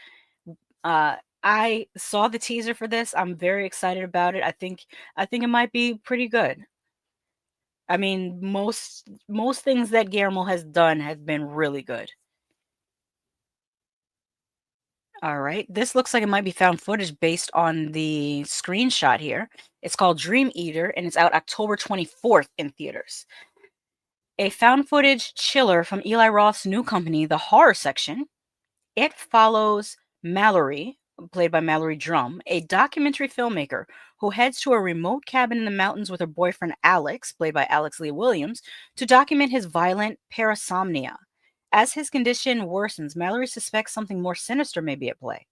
I saw the teaser for this. I'm very excited about it. I think it might be pretty good. I mean, most things that Guillermo has done have been really good. All right. This looks like it might be found footage based on the screenshot here. It's called Dream Eater, and it's out October 24th in theaters. A found footage chiller from Eli Roth's new company, The Horror Section. It follows Mallory, played by Mallory Drum, a documentary filmmaker who heads to a remote cabin in the mountains with her boyfriend Alex, played by Alex Lee Williams, to document his violent parasomnia. As his condition worsens, Mallory suspects something more sinister may be at play.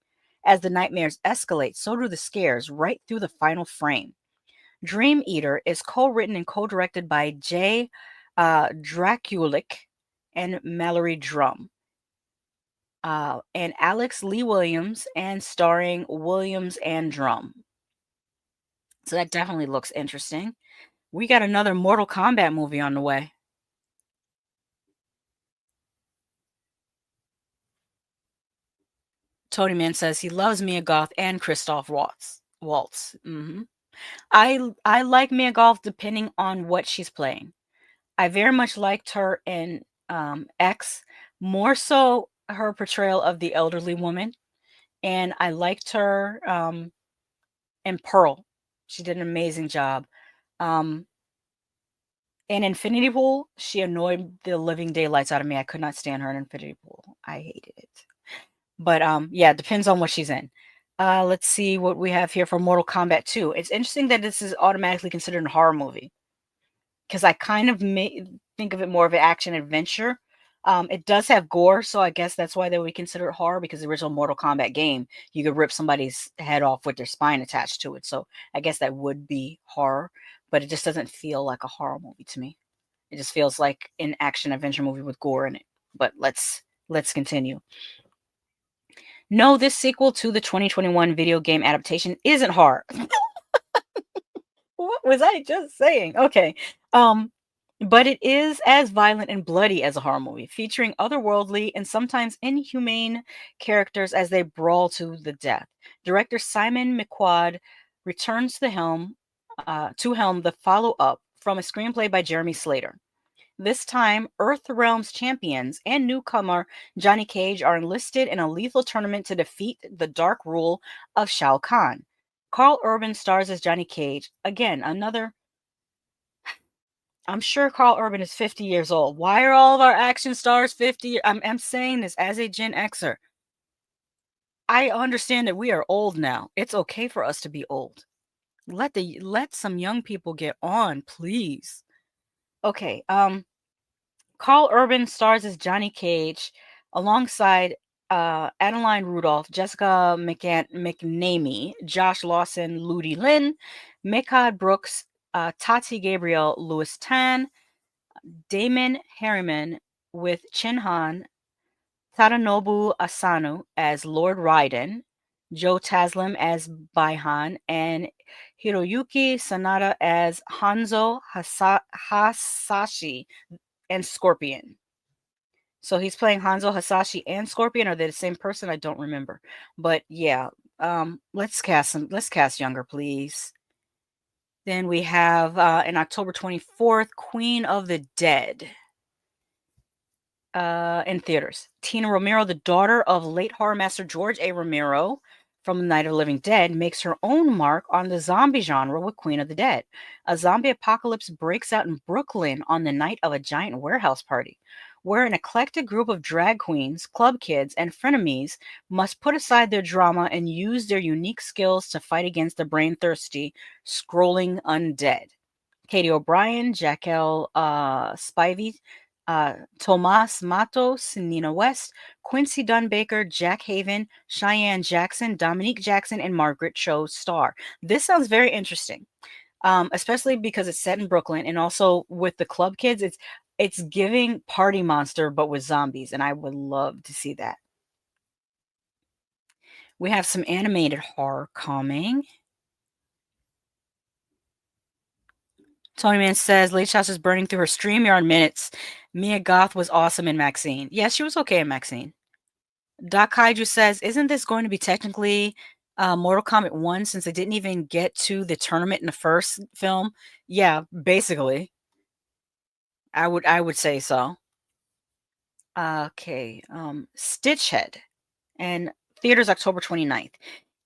As the nightmares escalate, so do the scares right through the final frame. Dream Eater is co-written and co-directed by Jay Draculic and Mallory Drum. And Alex Lee Williams, and starring Williams and Drum. So that definitely looks interesting. We got another Mortal Kombat movie on the way. Tony Man says he loves Mia Goth and Christoph Waltz. I like Mia Goth depending on what she's playing. I very much liked her in X, more so her portrayal of the elderly woman, and I liked her in Pearl. She did an amazing job. Um, in Infinity Pool, she annoyed the living daylights out of me. I could not stand her in Infinity Pool. I hated it. But yeah, it depends on what she's in. Let's see what we have here for Mortal Kombat 2. It's interesting that this is automatically considered a horror movie, because I kind of think of it more of an action adventure. It does have gore, so I guess that's why they would consider it horror, because the original Mortal Kombat game, you could rip somebody's head off with their spine attached to it. So I guess that would be horror, but it just doesn't feel like a horror movie to me. It just feels like an action adventure movie with gore in it. But let's continue. No, this sequel to the 2021 video game adaptation isn't horror. What was I just saying? Okay. But it is as violent and bloody as a horror movie, featuring otherworldly and sometimes inhumane characters as they brawl to the death. Director Simon McQuad returns to the helm the follow-up from a screenplay by Jeremy Slater. This time, Earthrealm's champions and newcomer Johnny Cage are enlisted in a lethal tournament to defeat the dark rule of Shao Kahn. Carl Urban stars as Johnny Cage. Again, another. I'm sure Carl Urban is 50 years old. Why are all of our action stars 50? I'm saying this as a Gen Xer. I understand that we are old now. It's okay for us to be old. Let some young people get on, please. Okay, Carl Urban stars as Johnny Cage alongside Adeline Rudolph, Jessica McNamee, Josh Lawson, Ludi Lin, Mehcad Brooks, Tati Gabriel, Louis Tan, Damon Harriman with Chin Han, Tadanobu Asano as Lord Raiden, Joe Taslim as Baihan, and Hiroyuki Sanada as Hanzo Hasashi and Scorpion. So he's playing Hanzo Hasashi and Scorpion. Are they the same person? I don't remember. But yeah, Let's cast younger, please. Then we have in October 24th, Queen of the Dead. In theaters. Tina Romero, the daughter of late horror master George A. Romero from The Night of the Living Dead, makes her own mark on the zombie genre with Queen of the Dead. A zombie apocalypse breaks out in Brooklyn on the night of a giant warehouse party, where an eclectic group of drag queens, club kids, and frenemies must put aside their drama and use their unique skills to fight against the brain-thirsty, scrolling undead. Katie O'Brien, Jaquel Spivey, Tomas Matos, Nina West, Quincy Dunn-Baker, Jack Haven, Cheyenne Jackson, Dominique Jackson, and Margaret Cho star. This sounds very interesting, especially because it's set in Brooklyn and also with the club kids. It's giving Party Monster but with zombies, and I would love to see that. We have some animated horror coming. Tony Man says Lady Shasha's burning through her StreamYard minutes. Mia Goth was awesome in Maxine. Yeah, she was okay in Maxine. Doc Kaiju says, isn't this going to be technically Mortal Kombat 1 since they didn't even get to the tournament in the first film? Yeah, basically. I would say so. Okay. Stitchhead. And theaters October 29th.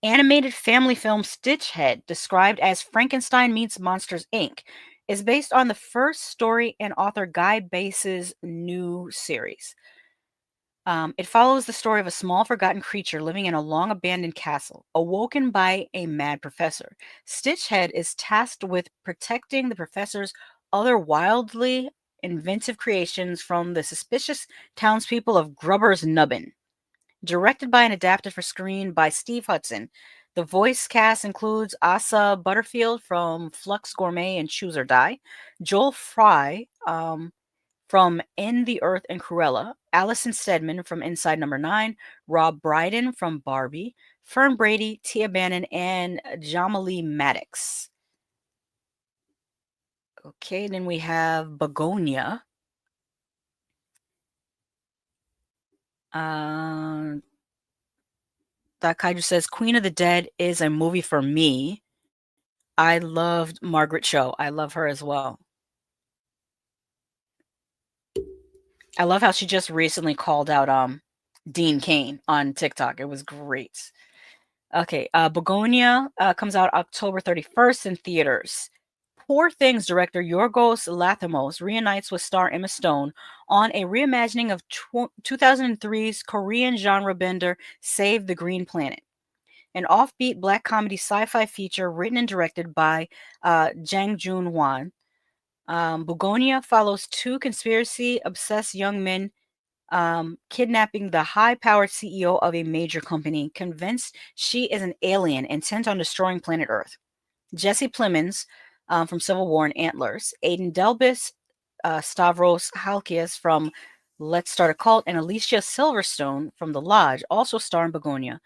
Animated family film Stitchhead, described as Frankenstein meets Monsters Inc., is based on the first story and author Guy Base's new series. It follows the story of a small forgotten creature living in a long abandoned castle, awoken by a mad professor. Stitchhead is tasked with protecting the professor's other wildly inventive creations from the suspicious townspeople of Grubber's Nubbin. Directed by and adapted for screen by Steve Hudson. The voice cast includes Asa Butterfield from Flux Gourmet and Choose or Die, Joel Fry from In the Earth and Cruella, Allison Stedman from Inside Number 9, Rob Brydon from Barbie, Fern Brady, Tia Bannon, and Jamali Maddox. Okay, then we have Bugonia. That Kaiju says Queen of the Dead is a movie for me. I loved Margaret Cho. I love her as well. I love how she just recently called out Dean Cain on TikTok. It was great. Okay, Bugonia comes out October 31st in theaters. Poor Things director Yorgos Lanthimos reunites with star Emma Stone on a reimagining of 2003's Korean genre bender Save the Green Planet, an offbeat black comedy sci-fi feature written and directed by Jang Joon-hwan. Bugonia follows two conspiracy-obsessed young men kidnapping the high-powered CEO of a major company, convinced she is an alien intent on destroying planet Earth. Jesse Plemons from Civil War and Antlers, Aidan Delbis, Stavros Halkias from Let's Start a Cult, and Alicia Silverstone from The Lodge also star in Bugonia.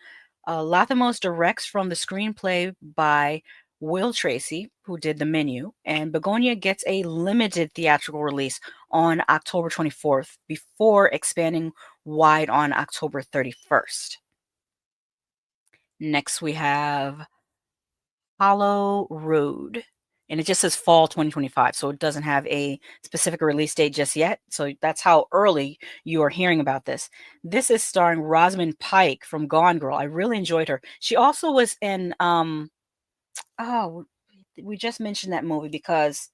Lathamos directs from the screenplay by Will Tracy, who did The Menu, and Bugonia gets a limited theatrical release on October 24th before expanding wide on October 31st. Next, we have Hollow Road. And it just says fall 2025, so it doesn't have a specific release date just yet. So that's how early you are hearing about this. This is starring Rosamund Pike from Gone Girl. I really enjoyed her. She also was in oh, we just mentioned that movie because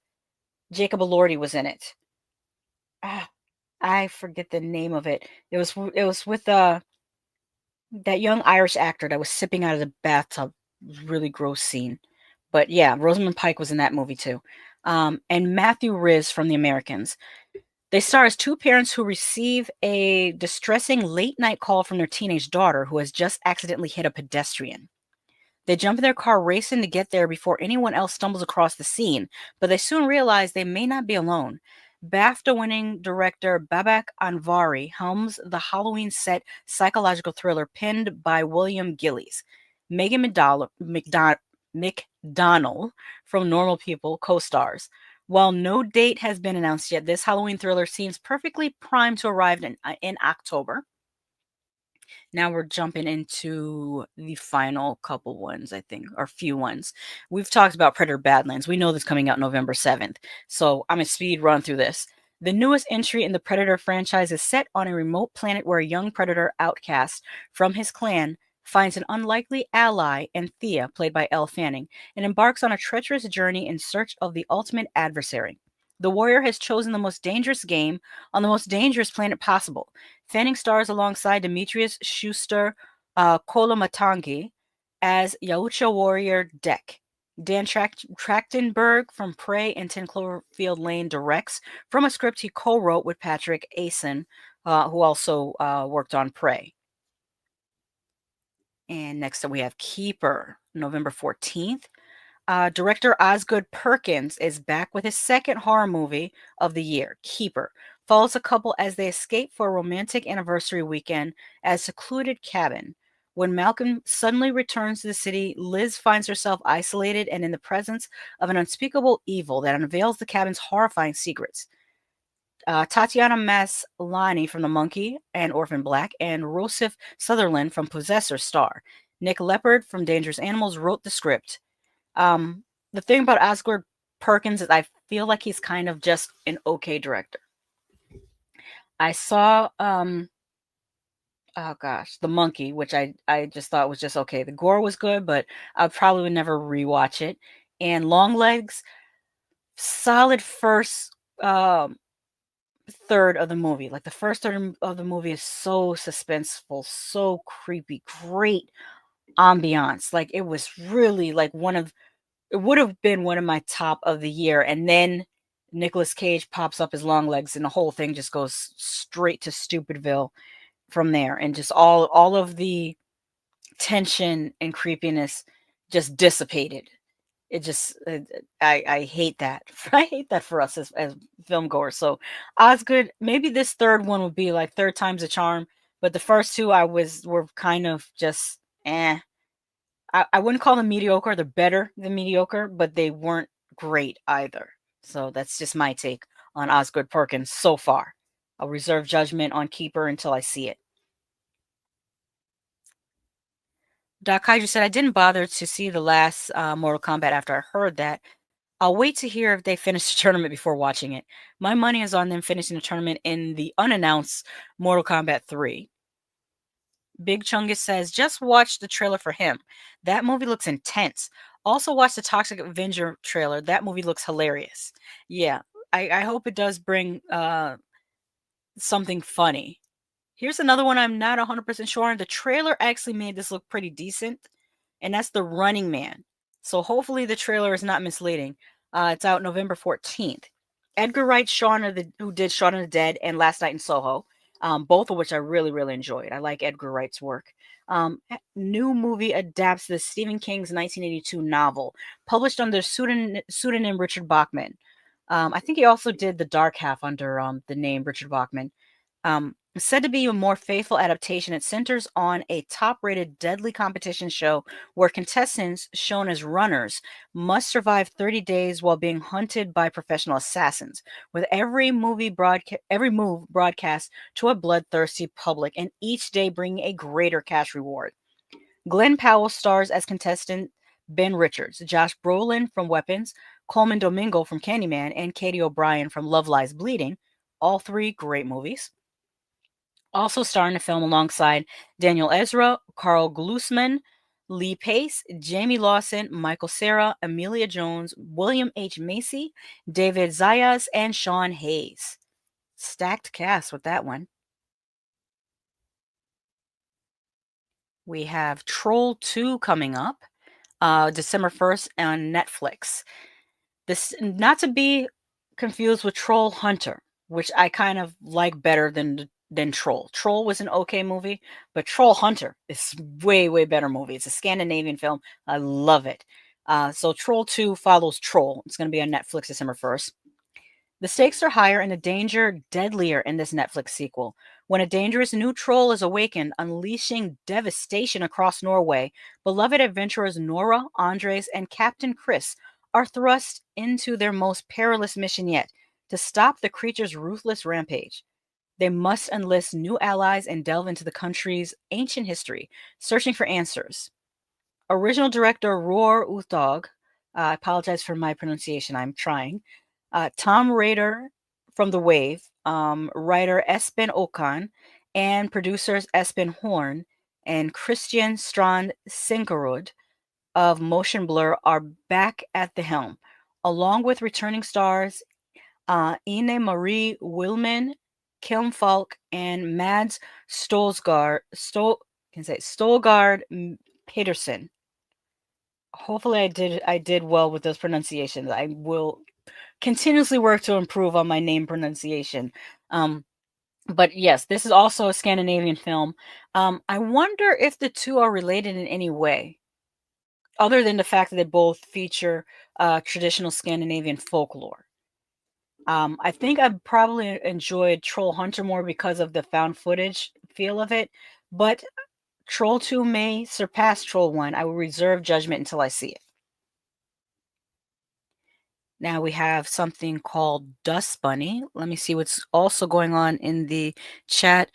Jacob Elordi was in it. Ah, I forget the name of it. It was with that young Irish actor that was sipping out of the bathtub. Really gross scene. But yeah, Rosamund Pike was in that movie too. And Matthew Riz from The Americans. They star as two parents who receive a distressing late night call from their teenage daughter who has just accidentally hit a pedestrian. They jump in their car racing to get there before anyone else stumbles across the scene, but they soon realize they may not be alone. BAFTA-winning director Babak Anvari helms the Halloween set psychological thriller penned by William Gillies. Megan McDonnell from Normal People co-stars. While no date has been announced yet, this Halloween thriller seems perfectly primed to arrive in October. Now we're jumping into the final couple ones, I think, or few ones. We've talked about Predator Badlands. We know this coming out November 7th. So I'm a speed run through this. The newest entry in the Predator franchise is set on a remote planet where a young Predator outcast from his clan finds an unlikely ally in Thea, played by Elle Fanning, and embarks on a treacherous journey in search of the ultimate adversary. The warrior has chosen the most dangerous game on the most dangerous planet possible. Fanning stars alongside Demetrius Schuster Kolomatangi as Yautja warrior Dek. Dan Trachtenberg from Prey and 10 Cloverfield Lane directs from a script he co-wrote with Patrick Asen, who also worked on Prey. And next up we have Keeper, November 14th. Director Osgood Perkins is back with his second horror movie of the year, Keeper. Follows a couple as they escape for a romantic anniversary weekend at a secluded cabin. When Malcolm suddenly returns to the city, Liz finds herself isolated and in the presence of an unspeakable evil that unveils the cabin's horrifying secrets. Tatiana Maslany from The Monkey and Orphan Black, and Rosif Sutherland from Possessor star. Nick Leppard from Dangerous Animals wrote the script. The thing about Osgood Perkins is I feel like he's kind of just an okay director. I saw oh gosh, The Monkey, which I just thought was just okay. The gore was good, but I probably would never rewatch it. And Longlegs, solid first third of the movie. Like the first third of the movie is so suspenseful, so creepy, great ambiance. Like it was really like it would have been one of my top of the year. And then Nicolas Cage pops up his long legs and the whole thing just goes straight to Stupidville from there. And just all of the tension and creepiness just dissipated. It just, I hate that. I hate that for us as film goers. So Osgood, maybe this third one would be like third time's a charm. But the first two were kind of just eh. I wouldn't call them mediocre. They're better than mediocre, but they weren't great either. So that's just my take on Osgood Perkins so far. I'll reserve judgment on Keeper until I see it. Doc Kaiju said, I didn't bother to see the last Mortal Kombat after I heard that. I'll wait to hear if they finish the tournament before watching it. My money is on them finishing the tournament in the unannounced Mortal Kombat 3. Big Chungus says, just watch the trailer for him. That movie looks intense. Also watch the Toxic Avenger trailer. That movie looks hilarious. Yeah, I hope it does bring something funny. Here's another one I'm not 100% sure on. The trailer actually made this look pretty decent, and that's The Running Man. So hopefully the trailer is not misleading. It's out November 14th. Edgar Wright, who did Shaun of the Dead and Last Night in Soho, both of which I really, really enjoyed. I like Edgar Wright's work. New movie adapts the Stephen King's 1982 novel, published under pseudonym Richard Bachman. I think he also did The Dark Half under the name Richard Bachman. Said to be a more faithful adaptation, it centers on a top-rated deadly competition show where contestants, shown as runners, must survive 30 days while being hunted by professional assassins, with every move broadcast to a bloodthirsty public, and each day bringing a greater cash reward. Glenn Powell stars as contestant Ben Richards, Josh Brolin from Weapons, Coleman Domingo from Candyman, and Katie O'Brien from Love Lies Bleeding. All three great movies. Also starring the film alongside Daniel Ezra, Carl Glusman, Lee Pace, Jamie Lawson, Michael Cera, Emilia Jones, William H. Macy, David Zayas, and Sean Hayes. Stacked cast with that one. We have Troll 2 coming up December 1st on Netflix. This, not to be confused with Troll Hunter, which I kind of like better than Troll. Troll was an okay movie, but Troll Hunter is way, way better movie. It's a Scandinavian film. I love it. So Troll 2 follows Troll. It's going to be on Netflix December 1st. The stakes are higher and the danger deadlier in this Netflix sequel. When a dangerous new troll is awakened, unleashing devastation across Norway, beloved adventurers Nora, Andres, and Captain Chris are thrust into their most perilous mission yet, to stop the creature's ruthless rampage. They must enlist new allies and delve into the country's ancient history, searching for answers. Original director Roar Uthaug, I apologize for my pronunciation, I'm trying. Tom Rader from The Wave, writer Espen Okan, and producers Espen Horn and Christian Strand Sinkerud of Motion Blur are back at the helm, along with returning stars Ine Marie Wilman, Kim Falk, and Mads Stolgard Peterson. Hopefully I did well with those pronunciations. I will continuously work to improve on my name pronunciation. But yes, this is also a Scandinavian film. I wonder if the two are related in any way, other than the fact that they both feature traditional Scandinavian folklore. I think I probably enjoyed Troll Hunter more because of the found footage feel of it, but Troll 2 may surpass Troll 1. I will reserve judgment until I see it. Now we have something called Dust Bunny. Let me see what's also going on in the chat.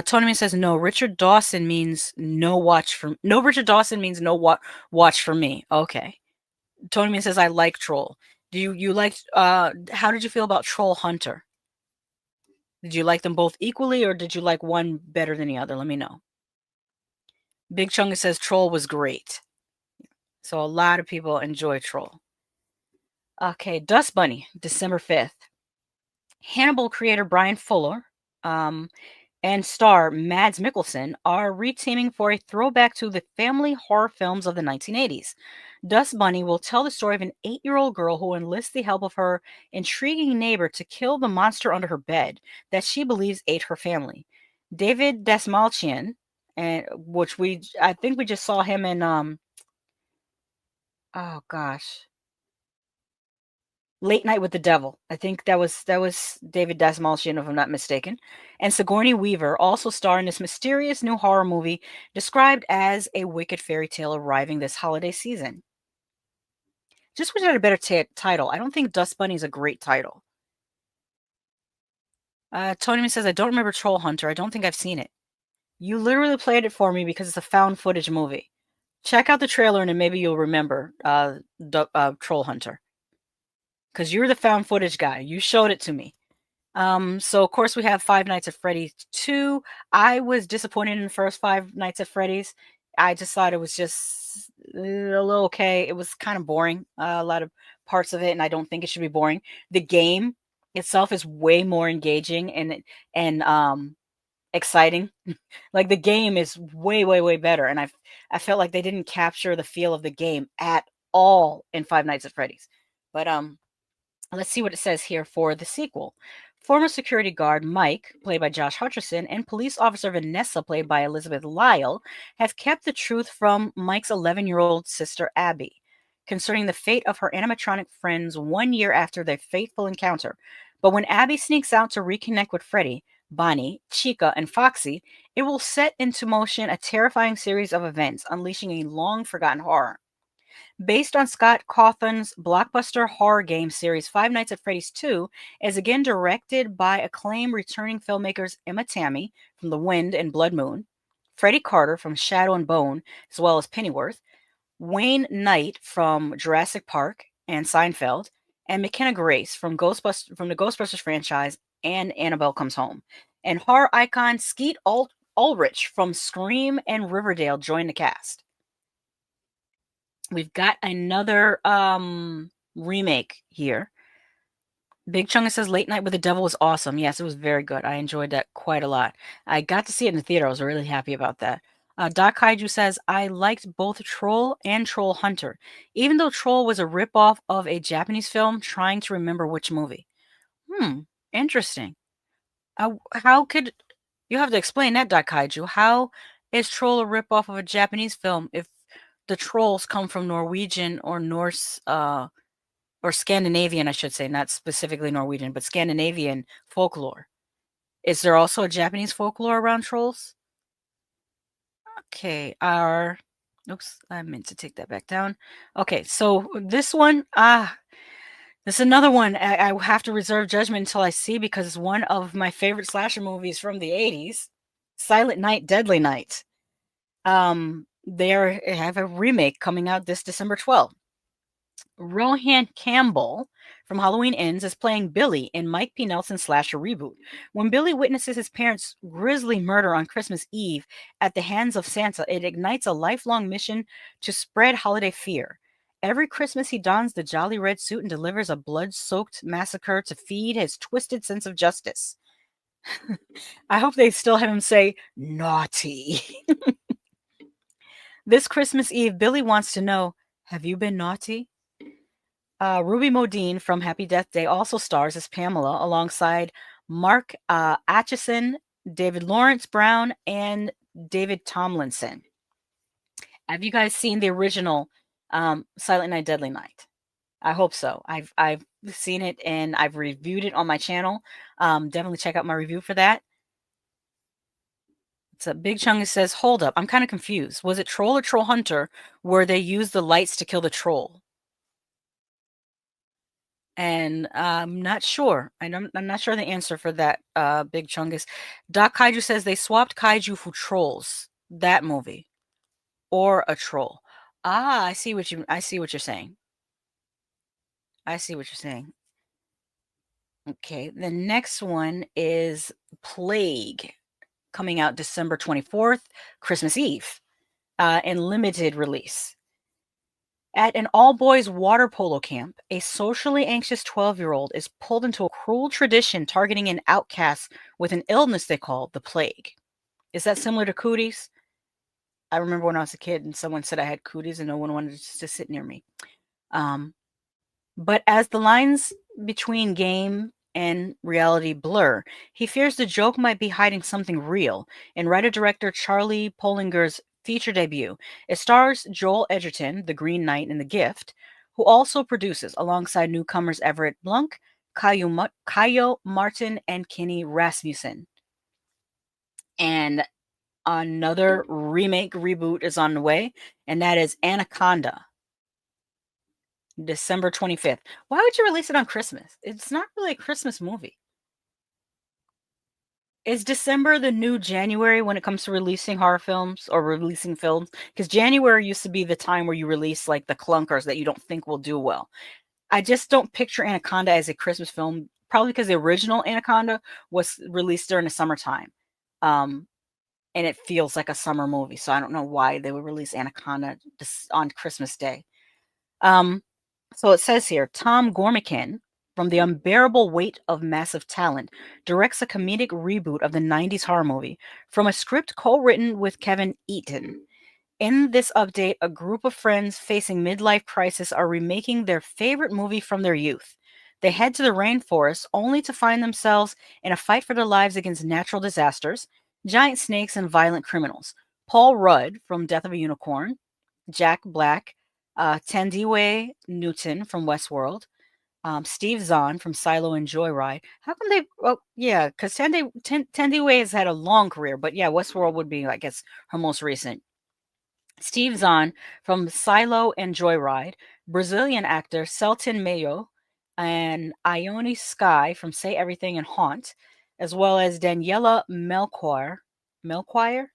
Tony says no. Richard Dawson means no watch for no. Richard Dawson means no watch for me. Okay. Tony says I like Troll. Do you like? How did you feel about Troll Hunter? Did you like them both equally, or did you like one better than the other? Let me know. Big Chunga says Troll was great. So a lot of people enjoy Troll. Okay, Dust Bunny, December 5th. Hannibal creator Brian Fuller and star Mads Mikkelsen are reteaming for a throwback to the family horror films of the 1980s. Dust Bunny will tell the story of an 8-year-old girl who enlists the help of her intriguing neighbor to kill the monster under her bed that she believes ate her family. David Dastmalchian, and I think we just saw him in oh gosh, Late Night with the Devil. I think that was David Dastmalchian, if I'm not mistaken. And Sigourney Weaver also star in this mysterious new horror movie described as a wicked fairy tale arriving this holiday season. Just wish it had a better title. I don't think Dust Bunny is a great title. Tony says, I don't remember Troll Hunter. I don't think I've seen it. You literally played it for me because it's a found footage movie. Check out the trailer and then maybe you'll remember Troll Hunter. Because you're the found footage guy. You showed it to me. So of course we have Five Nights at Freddy's 2. I was disappointed in the first Five Nights at Freddy's. I just thought it was just a little okay. It was kind of boring, a lot of parts of it, and I don't think it should be boring. The game itself is way more engaging and exciting. Like the game is way better, and I felt like they didn't capture the feel of the game at all in Five Nights at Freddy's. But let's see what it says here for the sequel. Former security guard Mike, played by Josh Hutcherson, and police officer Vanessa, played by Elizabeth Lyle, have kept the truth from Mike's 11-year-old sister Abby concerning the fate of her animatronic friends 1 year after their fateful encounter. But when Abby sneaks out to reconnect with Freddy, Bonnie, Chica, and Foxy, it will set into motion a terrifying series of events, unleashing a long-forgotten horror. Based on Scott Cawthon's blockbuster horror game series Five Nights at Freddy's 2, is again directed by acclaimed returning filmmakers Emma Tammy from The Wind and Blood Moon, Freddie Carter from Shadow and Bone, as well as Pennyworth, Wayne Knight from Jurassic Park and Seinfeld, and McKenna Grace from the Ghostbusters franchise and Annabelle Comes Home. And horror icon Skeet Ulrich from Scream and Riverdale joined the cast. We've got another remake here. Big Chunga says Late Night with the Devil was awesome. Yes, it was very good. I enjoyed that quite a lot. I got to see it in the theater. I was really happy about that. Doc Kaiju says, I liked both Troll and Troll Hunter, even though Troll was a ripoff of a Japanese film, trying to remember which movie. Interesting. How could you have to explain that, Doc Kaiju? How is Troll a ripoff of a Japanese film if the trolls come from Norwegian or Norse or Scandinavian, I should say, not specifically Norwegian, but Scandinavian folklore? Is there also a Japanese folklore around trolls? Okay, oops, I meant to take that back down. Okay, so this one, This is another one I have to reserve judgment until I see because it's one of my favorite slasher movies from the 80s, Silent Night, Deadly Night. They have a remake coming out this December 12th. Rohan Campbell from Halloween Ends is playing Billy in Mike P. Nelson's slasher reboot. When Billy witnesses his parents' grisly murder on Christmas Eve at the hands of Santa, it ignites a lifelong mission to spread holiday fear. Every Christmas, he dons the jolly red suit and delivers a blood-soaked massacre to feed his twisted sense of justice. I hope they still have him say, naughty. This Christmas Eve, Billy wants to know, have you been naughty? Ruby Modine from Happy Death Day also stars as Pamela alongside Mark Atchison, David Lawrence Brown, and David Tomlinson. Have you guys seen the original Silent Night, Deadly Night? I hope so. I've seen it and I've reviewed it on my channel. Definitely check out my review for that. It's a Big Chungus says, hold up, I'm kind of confused. Was it Troll or Troll Hunter where they used the lights to kill the troll? And I'm not sure. I'm not sure the answer for that, Big Chungus. Doc Kaiju says they swapped kaiju for trolls. That movie. Or a troll. Ah, I see what you're saying. I see what you're saying. Okay, the next one is Plague, coming out December 24th, Christmas Eve, in limited release. At an all-boys water polo camp, a socially anxious 12-year-old is pulled into a cruel tradition targeting an outcast with an illness they call the plague. Is that similar to cooties? I remember when I was a kid and someone said I had cooties and no one wanted to sit near me. But as the lines between game and reality blur, he fears the joke might be hiding something real. In writer-director Charlie Pollinger's feature debut, it stars Joel Edgerton, the Green Knight in The Gift, who also produces alongside newcomers Everett Blunk, Kayo Martin, and Kenny Rasmussen. And another remake reboot is on the way, and that is Anaconda. December 25th. Why would you release it on Christmas? It's not really a Christmas movie. Is December the new January when it comes to releasing horror films or releasing films? Because January used to be the time where you release like the clunkers that you don't think will do well. I just don't picture Anaconda as a Christmas film, probably because the original Anaconda was released during the summertime. And it feels like a summer movie. So I don't know why they would release Anaconda on Christmas Day. So it says here, Tom Gormican, from The Unbearable Weight of Massive Talent, directs a comedic reboot of the 90s horror movie from a script co-written with Kevin Eaton. In this update, a group of friends facing midlife crisis are remaking their favorite movie from their youth. They head to the rainforest only to find themselves in a fight for their lives against natural disasters, giant snakes, and violent criminals. Paul Rudd from Death of a Unicorn, Jack Black, Tandiwe Newton from Westworld, Steve Zahn from Silo and Joyride. How come they? Oh, yeah, because Tandiwe has had a long career, but yeah, Westworld would be, I guess, her most recent. Steve Zahn from Silo and Joyride, Brazilian actor Celton Mayo, and Ione Sky from Say Everything and Haunt, as well as Daniela Melchior. Melchior?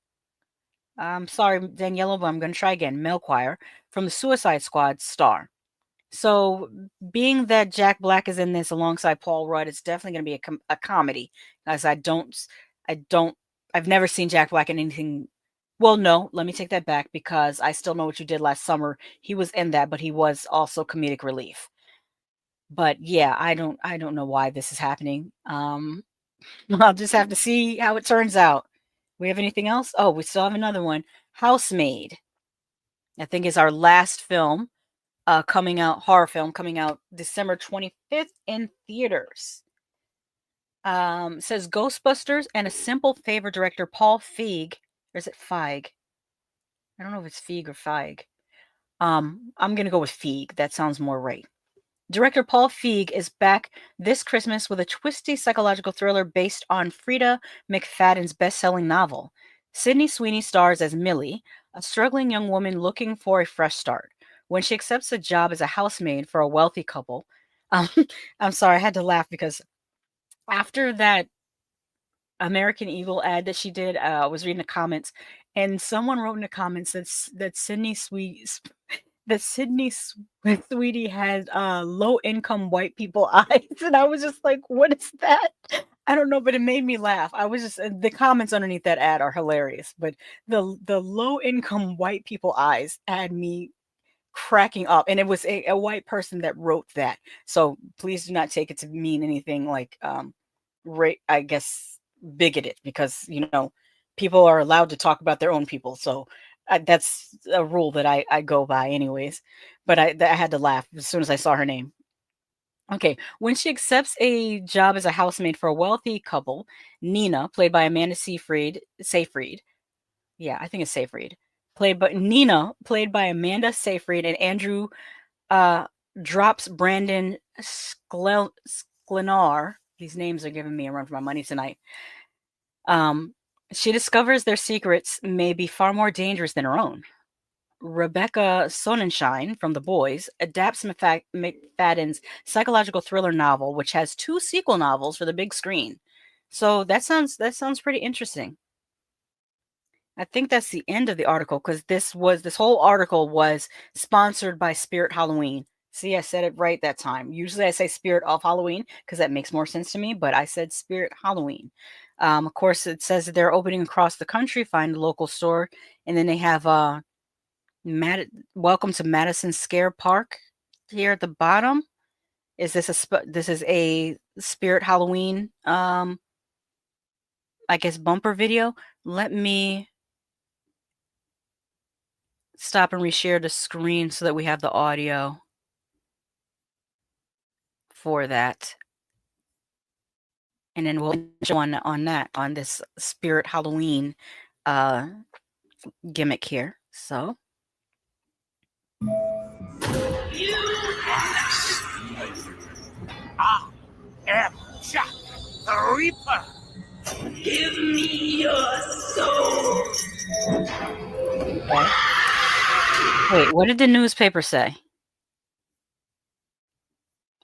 I'm sorry, Daniela, but I'm going to try again. Melchior from the Suicide Squad star. So, being that Jack Black is in this alongside Paul Rudd, it's definitely going to be a comedy. As I've never seen Jack Black in anything. Well, no, let me take that back because I Still Know What You Did Last Summer. He was in that, but he was also comedic relief. But yeah, I don't know why this is happening. I'll just have to see how it turns out. We have anything else? Oh, we still have another one. Housemaid, I think, is our last film coming out, horror film coming out December 25th in theaters. Says Ghostbusters and A Simple Favor director Paul Feig, or is it Feig? I don't know if it's Feig or Feig. I'm gonna go with Feig. That sounds more right. Director Paul Feig is back this Christmas with a twisty psychological thriller based on Frida McFadden's best-selling novel. Sydney Sweeney stars as Millie, a struggling young woman looking for a fresh start. When she accepts a job as a housemaid for a wealthy couple, I'm sorry, I had to laugh because after that American Eagle ad that she did, I was reading the comments, and someone wrote in the comments that Sydney Sweetie had low income white people eyes, and I was just like, "What is that?" I don't know, but it made me laugh. I was just the comments underneath that ad are hilarious, but the low income white people eyes had me cracking up, and it was a white person that wrote that. So please do not take it to mean anything like I guess bigoted, because people are allowed to talk about their own people. So that's a rule that I go by anyways. But I had to laugh as soon as I saw her name. Okay, when she accepts a job as a housemaid for a wealthy couple, Nina, played by Amanda Seyfried, yeah, I think it's Seyfried, Nina, played by Amanda Seyfried, and Andrew drops Brandon Sklenar. These names are giving me a run for my money tonight. She discovers their secrets may be far more dangerous than her own. Rebecca Sonnenschein from The Boys adapts McFadden's psychological thriller novel, which has 2 sequel novels for the big screen. So that sounds pretty interesting. I think that's the end of the article, because this whole article was sponsored by Spirit Halloween. See, I said it right that time. Usually I say Spirit of Halloween because that makes more sense to me, but I said Spirit Halloween. Of course, it says that they're opening across the country. Find a local store, and then they have welcome to Madison Square Park here at the bottom. This is a Spirit Halloween I guess bumper video. Let me stop and reshare the screen so that we have the audio for that. And then we'll show on this Spirit Halloween gimmick here. So I am Jack the Reaper. Give me your soul. okay. Wait, what did the newspaper say?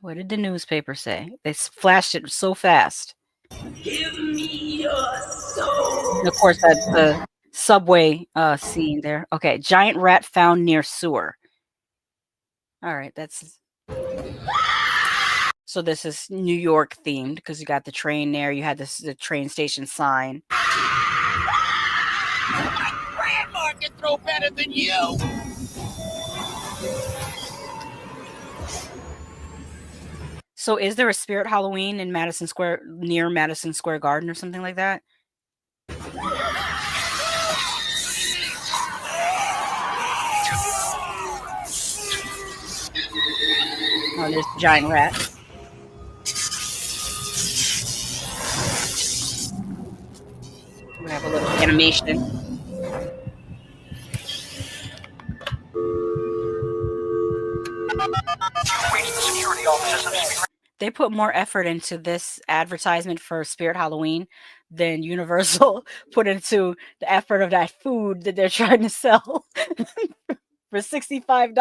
What did the newspaper say? They flashed it so fast. Give me your soul. And of course, that's the subway scene there. Okay, giant rat found near sewer. All right, so this is New York themed because you got the train there. You had the train station sign. My grandma can throw better than you. So is there a Spirit Halloween in Madison Square, near Madison Square Garden or something like that? Oh, there's the giant rat. We have a little animation. They put more effort into this advertisement for Spirit Halloween than Universal put into the effort of that food that they're trying to sell for $65.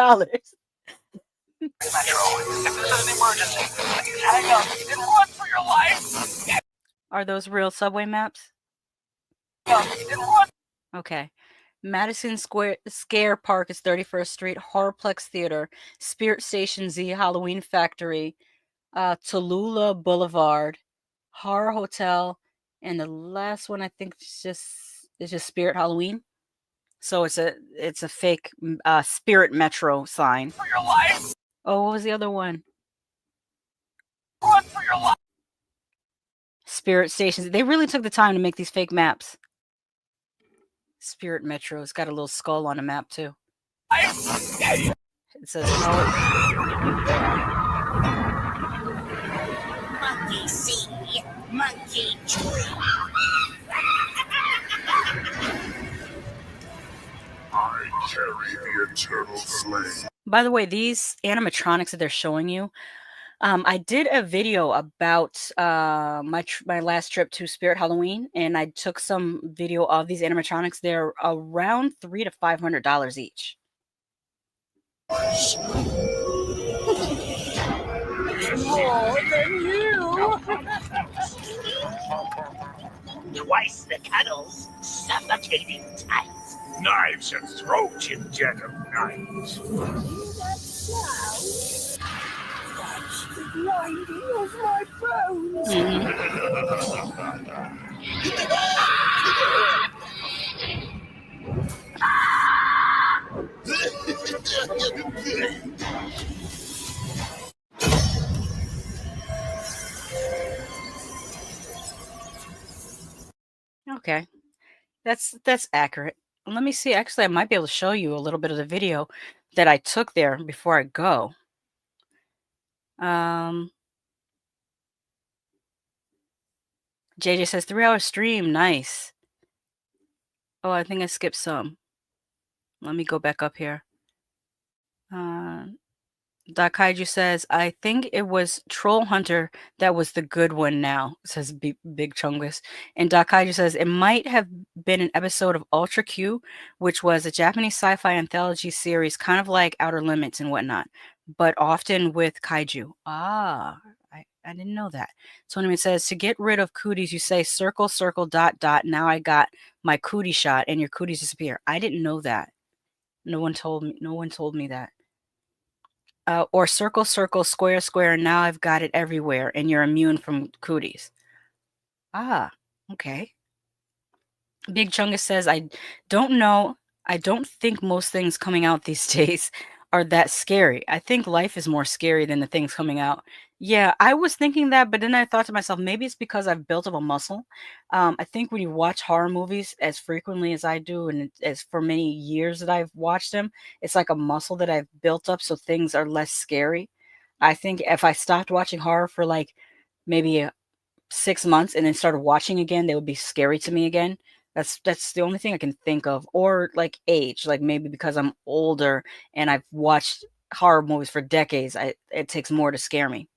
Metro, if this is an emergency, please hang up and run for your life. Are those real subway maps? Okay. Madison Scare Park is 31st Street, Horrorplex Theater, Spirit Station Z, Halloween Factory, Tallulah Boulevard, Horror Hotel, and the last one I think is just Spirit Halloween. So it's a fake Spirit Metro sign. For your life. Oh, what was the other one? Run for your life. Spirit Stations. They really took the time to make these fake maps. Spirit Metro. It's got a little skull on a map too. It says monkey see, monkey tree. I carry the eternal flame. By the way, these animatronics that they're showing you, I did a video about my last trip to Spirit Halloween, and I took some video of these animatronics. They're around $300 to $500 each. more than you. Twice the cuddles, suffocating tight. Knives and throat, you dead of night. That's the grinding of my bones. Okay, that's accurate. Let me see. Actually, I might be able to show you a little bit of the video that I took there before I go. JJ says 3-hour stream. Nice. Oh, I think I skipped some. Let me go back up here. Kaiju says, I think it was Troll Hunter that was the good one now, says Big Chungus. And Kaiju says, it might have been an episode of Ultra Q, which was a Japanese sci-fi anthology series, kind of like Outer Limits and whatnot, but often with kaiju. Ah, I didn't know that. So anyway, it says, to get rid of cooties, you say circle, circle, dot, dot. Now I got my cootie shot and your cooties disappear. I didn't know that. No one told me that. Or circle, circle, square, square, and now I've got it everywhere, and you're immune from cooties. Ah, okay. Big Chungus says, I don't know. I don't think most things coming out these days are that scary. I think life is more scary than the things coming out. Yeah, I was thinking that, but then I thought to myself, maybe it's because I've built up a muscle. I think when you watch horror movies as frequently as I do, and as for many years that I've watched them, it's like a muscle that I've built up, so things are less scary. I think if I stopped watching horror for like maybe 6 months and then started watching again, they would be scary to me again. That's the only thing I can think of. Or like age, like maybe because I'm older and I've watched horror movies for decades, it takes more to scare me.